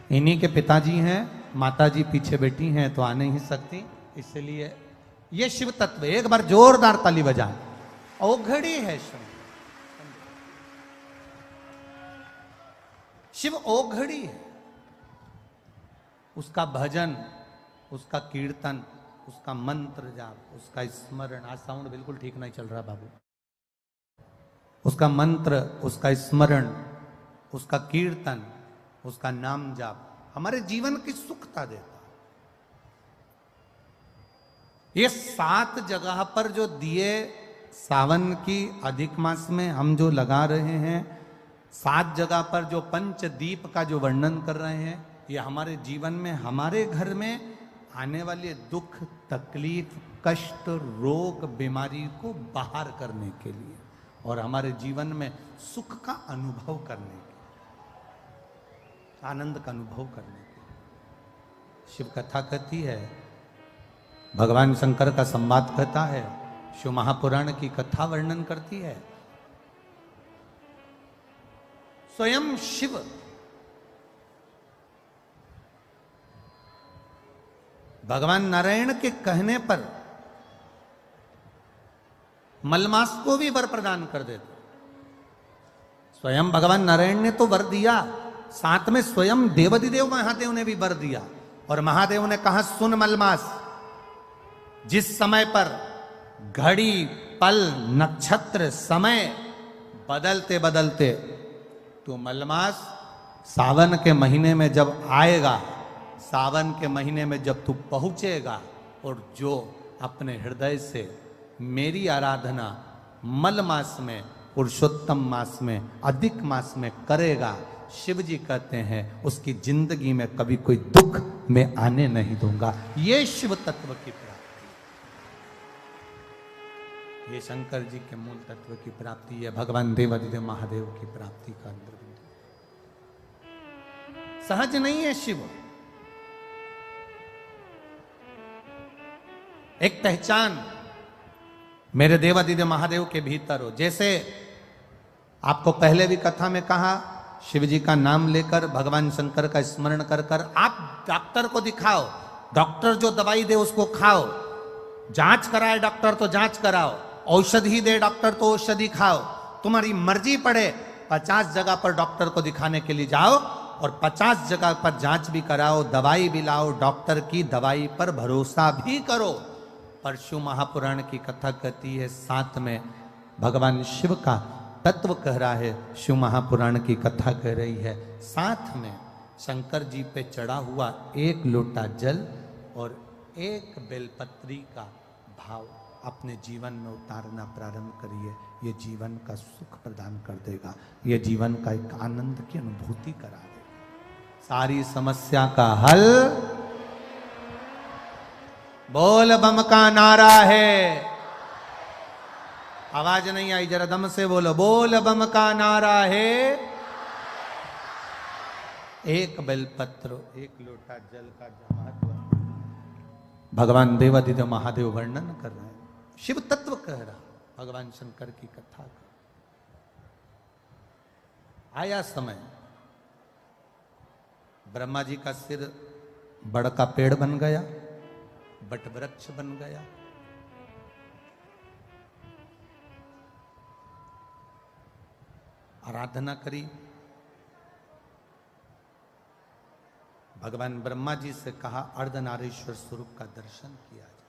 इन्हीं के पिताजी हैं, माताजी पीछे बैठी हैं तो आ नहीं सकती, इसलिए ये शिव तत्व। एक बार जोरदार ताली बजाएं। ओघड़ी है शिव, शिव ओघड़ी है। उसका भजन, उसका कीर्तन, उसका मंत्र जाप, उसका स्मरण। आज साउंड बिल्कुल ठीक नहीं चल रहा बाबू। उसका मंत्र, उसका स्मरण, उसका कीर्तन, उसका नाम जाप हमारे जीवन की सुखता देता। ये 7 जगह पर जो दिए सावन की अधिक मास में हम जो लगा रहे हैं, 7 जगह पर जो पंचदीप का जो वर्णन कर रहे हैं, ये हमारे जीवन में, हमारे घर में आने वाले दुख, तकलीफ, कष्ट, रोग, बीमारी को बाहर करने के लिए और हमारे जीवन में सुख का अनुभव करने के लिए, आनंद का अनुभव करने के लिए। शिव कथा कहती है, भगवान शंकर का संवाद कहता है, शिव महापुराण की कथा वर्णन करती है। स्वयं शिव भगवान नारायण के कहने पर मलमास को भी वर प्रदान कर देते। स्वयं भगवान नारायण ने तो वर दिया, साथ में स्वयं देवाधिदेव महादेव ने भी वर दिया। और महादेव ने कहा, सुन मलमास, जिस समय पर घड़ी, पल, नक्षत्र, समय बदलते बदलते तो मलमास सावन के महीने में जब आएगा, सावन के महीने में जब तू पहुंचेगा और जो अपने हृदय से मेरी आराधना मल मास में, पुरुषोत्तम मास में, अधिक मास में करेगा, शिव जी कहते हैं उसकी जिंदगी में कभी कोई दुख मैं आने नहीं दूंगा। ये शिव तत्व की प्राप्ति, ये शंकर जी के मूल तत्व की प्राप्ति है, भगवान देवाधिदेव महादेव की प्राप्ति का अंदर सहज नहीं है शिव। एक पहचान मेरे देवाधिदेव महादेव के भीतर हो। जैसे आपको पहले भी कथा में कहा, शिव जी का नाम लेकर, भगवान शंकर का स्मरण कर कर आप डॉक्टर को दिखाओ, डॉक्टर जो दवाई दे उसको खाओ, जांच कराए डॉक्टर तो जांच कराओ, औषधि दे डॉक्टर तो औषधि खाओ। तुम्हारी मर्जी पड़े 50 जगह पर डॉक्टर को दिखाने के लिए जाओ और 50 जगह पर जांच भी कराओ, दवाई भी लाओ, डॉक्टर की दवाई पर भरोसा भी करो। पर शिव महापुराण की कथा कहती है, साथ में भगवान शिव का तत्व कह रहा है, शिव महापुराण की कथा कह रही है, साथ में शंकर जी पे चढ़ा हुआ 1 लोटा जल और 1 बेलपत्री का भाव अपने जीवन में उतारना प्रारंभ करिए। ये जीवन का सुख प्रदान कर देगा, ये जीवन का एक आनंद की अनुभूति करा देगा, सारी समस्या का हल बोल बम का नारा है। आवाज नहीं आई, जरा दम से बोलो, बोल बम का नारा है। 1 बेलपत्र, 1 लोटा जल का महत्व भगवान देवाधिदेव महादेव वर्णन कर रहे हैं, शिव तत्व कह रहा, भगवान शंकर की कथा का। आया समय, ब्रह्मा जी का सिर बड़ का पेड़ बन गया, बट वृक्ष बन गया। आराधना करी, भगवान ब्रह्मा जी से कहा, अर्धनारीश्वर स्वरूप का दर्शन किया जाए।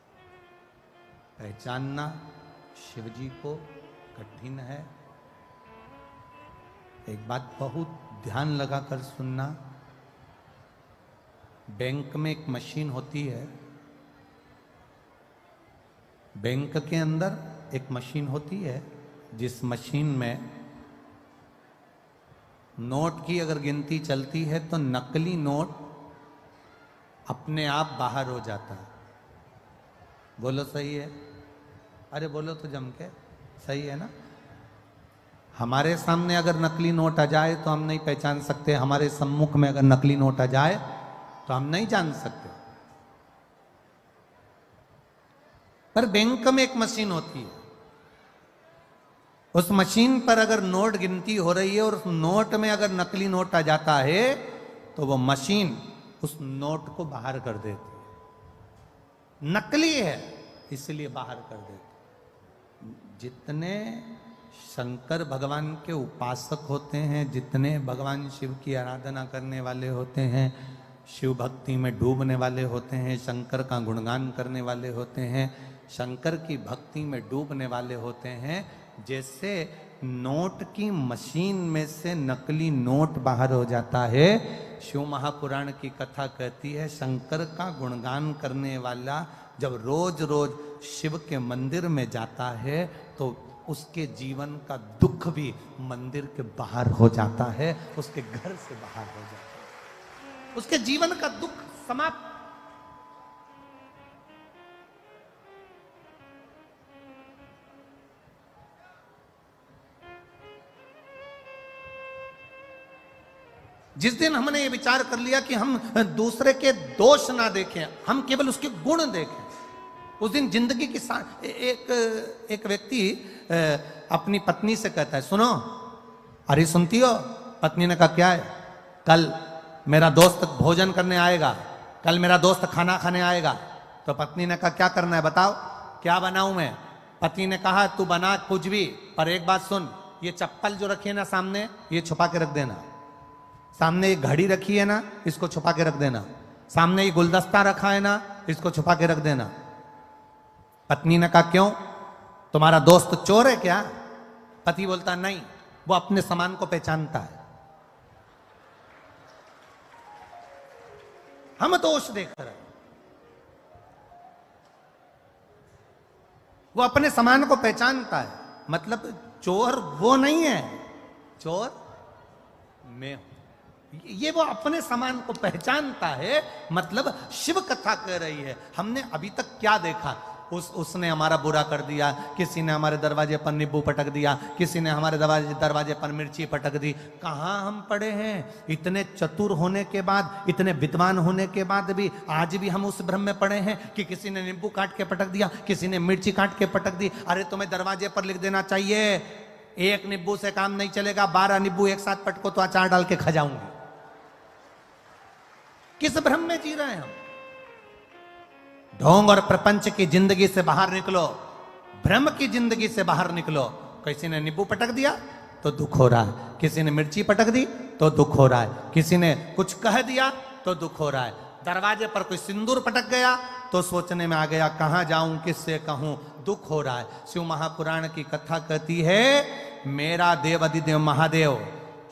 पहचानना शिव जी को कठिन है। एक बात बहुत ध्यान लगाकर सुनना, बैंक में एक मशीन होती है, बैंक के अंदर एक मशीन होती है, जिस मशीन में नोट की अगर गिनती चलती है तो नकली नोट अपने आप बाहर हो जाता है। बोलो सही है? अरे बोलो तो जम के, सही है ना? हमारे सामने अगर नकली नोट आ जाए तो हम नहीं पहचान सकते, हमारे सम्मुख में अगर नकली नोट आ जाए तो हम नहीं जान सकते। पर बैंक में एक मशीन होती है, उस मशीन पर अगर नोट गिनती हो रही है और उस नोट में अगर नकली नोट आ जाता है तो वो मशीन उस नोट को बाहर कर देती है। नकली है इसलिए बाहर कर देती। जितने शंकर भगवान के उपासक होते हैं, जितने भगवान शिव की आराधना करने वाले होते हैं, शिव भक्ति में डूबने वाले होते हैं, शंकर का गुणगान करने वाले होते हैं, शंकर की भक्ति में डूबने वाले होते हैं, जैसे नोट की मशीन में से नकली नोट बाहर हो जाता है। शिव महापुराण की कथा कहती है शंकर का गुणगान करने वाला जब रोज रोज शिव के मंदिर में जाता है तो उसके जीवन का दुख भी मंदिर के बाहर हो जाता है, उसके घर से बाहर हो जाता है, उसके जीवन का दुख समाप्त। जिस दिन हमने ये विचार कर लिया कि हम दूसरे के दोष ना देखें, हम केवल उसके गुण देखें, उस दिन जिंदगी की एक व्यक्ति अपनी पत्नी से कहता है, सुनो, अरे सुनती हो? पत्नी ने कहा क्या है? कल मेरा दोस्त भोजन करने आएगा, कल मेरा दोस्त खाना खाने आएगा। तो पत्नी ने कहा क्या करना है बताओ, क्या बनाऊं मैं? पति ने कहा तू बना कुछ भी, पर एक बात सुन, ये चप्पल जो रखी है ना सामने, ये छुपा के रख देना। सामने ये घड़ी रखी है ना, इसको छुपा के रख देना। सामने ये गुलदस्ता रखा है ना, इसको छुपा के रख देना। पत्नी ने कहा क्यों, तुम्हारा दोस्त चोर है क्या? पति बोलता नहीं, वो अपने सामान को पहचानता है। हम दोष देख रहे हैं, वो अपने सामान को पहचानता है। मतलब चोर वो नहीं है, चोर मैं हूं। ये वो अपने सामान को पहचानता है। मतलब शिव कथा कह रही है हमने अभी तक क्या देखा, उसने हमारा बुरा कर दिया, किसी ने हमारे दरवाजे पर नींबू पटक दिया, किसी ने हमारे दरवाजे पर मिर्ची पटक दी। कहाँ हम पड़े हैं? इतने चतुर होने के बाद, इतने विद्वान होने के बाद भी आज भी हम उस भ्रम में पड़े हैं कि किसी ने नींबू काट के पटक दिया, किसी ने मिर्ची काट के पटक दी। अरे तुम्हें दरवाजे पर लिख देना चाहिए, एक नींबू से काम नहीं चलेगा, 12 नींबू एक साथ पटको तो अचार डाल के खा जाऊंगी। किस भ्रम में जी रहे हैं हम? ढोंग और प्रपंच की जिंदगी से बाहर निकलो, भ्रम की जिंदगी से बाहर निकलो। किसी ने नींबू पटक दिया तो दुख हो रहा है, किसी ने मिर्ची पटक दी तो दुख हो रहा है, किसी ने कुछ कह दिया तो दुख हो रहा है, दरवाजे पर कोई सिंदूर पटक गया तो सोचने में आ गया कहां जाऊं, किससे कहूं, दुख हो रहा है। शिव महापुराण की कथा कहती है मेरा देव अधिदेव महादेव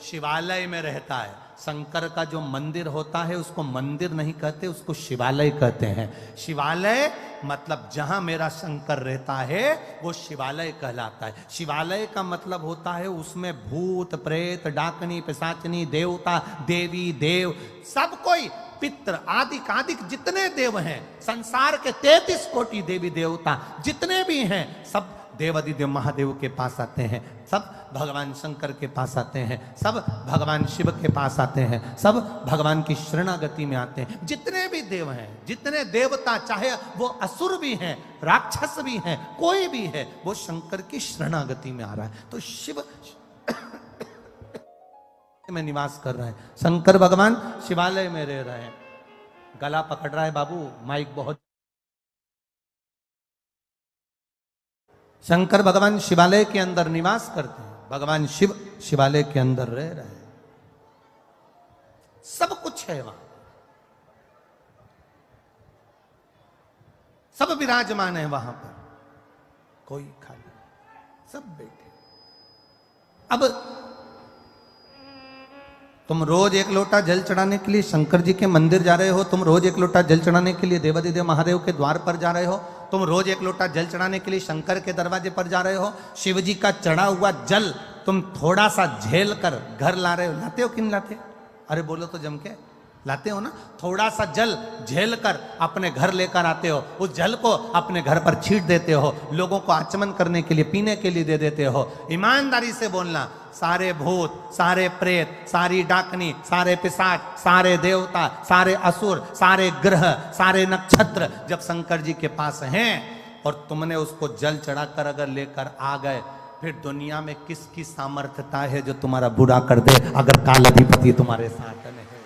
शिवालय में रहता है। शंकर का जो मंदिर होता है उसको मंदिर नहीं कहते, उसको शिवालय कहते हैं। शिवालय मतलब जहां मेरा शंकर रहता है वो शिवालय कहलाता है। शिवालय का मतलब होता है उसमें भूत प्रेत डाकनी पिशाचनी देवता देवी देव सब कोई, पित्र आदि कादिक जितने देव हैं, संसार के 33 कोटि देवी देवता जितने भी हैं, सब देवादिदेव महादेव के पास आते हैं, सब भगवान शंकर के पास आते हैं, सब भगवान शिव के पास आते हैं, सब भगवान की शरणागति में आते हैं। जितने भी देव हैं, जितने देवता, चाहे वो असुर भी हैं, राक्षस भी हैं, कोई भी है, वो शंकर की शरणागति में आ रहा है। तो शिव में निवास कर रहे हैं, शंकर भगवान शिवालय में रह रहे हैं। गला पकड़ रहा है बाबू, माइक बहुत। शंकर भगवान शिवालय के अंदर निवास करते हैं, भगवान शिव शिवालय के अंदर रह रहे हैं, सब कुछ है वहां, सब विराजमान है वहां पर, कोई खाली, सब बैठे। अब तुम रोज एक लोटा जल चढ़ाने के लिए शंकर जी के मंदिर जा रहे हो, तुम रोज एक लोटा जल चढ़ाने के लिए देवादिदेव महादेव के द्वार पर जा रहे हो, तुम रोज एक लोटा जल चढ़ाने के लिए शंकर के दरवाजे पर जा रहे हो। शिव जी का चढ़ा हुआ जल तुम थोड़ा सा झेल कर घर ला रहे हो, लाते हो कि नहीं लाते? अरे बोलो तो जम के, लाते हो ना? थोड़ा सा जल झेल कर अपने घर लेकर आते हो, उस जल को अपने घर पर छीट देते हो, लोगों को आचमन करने के लिए, पीने के लिए दे देते हो। ईमानदारी से बोलना, सारे भूत, सारे प्रेत, सारी डाकनी, सारे पिशाच, सारे देवता, सारे असुर, सारे ग्रह, सारे नक्षत्र जब शंकर जी के पास हैं और तुमने उसको जल चढ़ाकर अगर लेकर आ गए, फिर दुनिया में किसकी सामर्थ्यता है जो तुम्हारा बुरा कर दे, अगर काल अधिपति तुम्हारे साथ में है?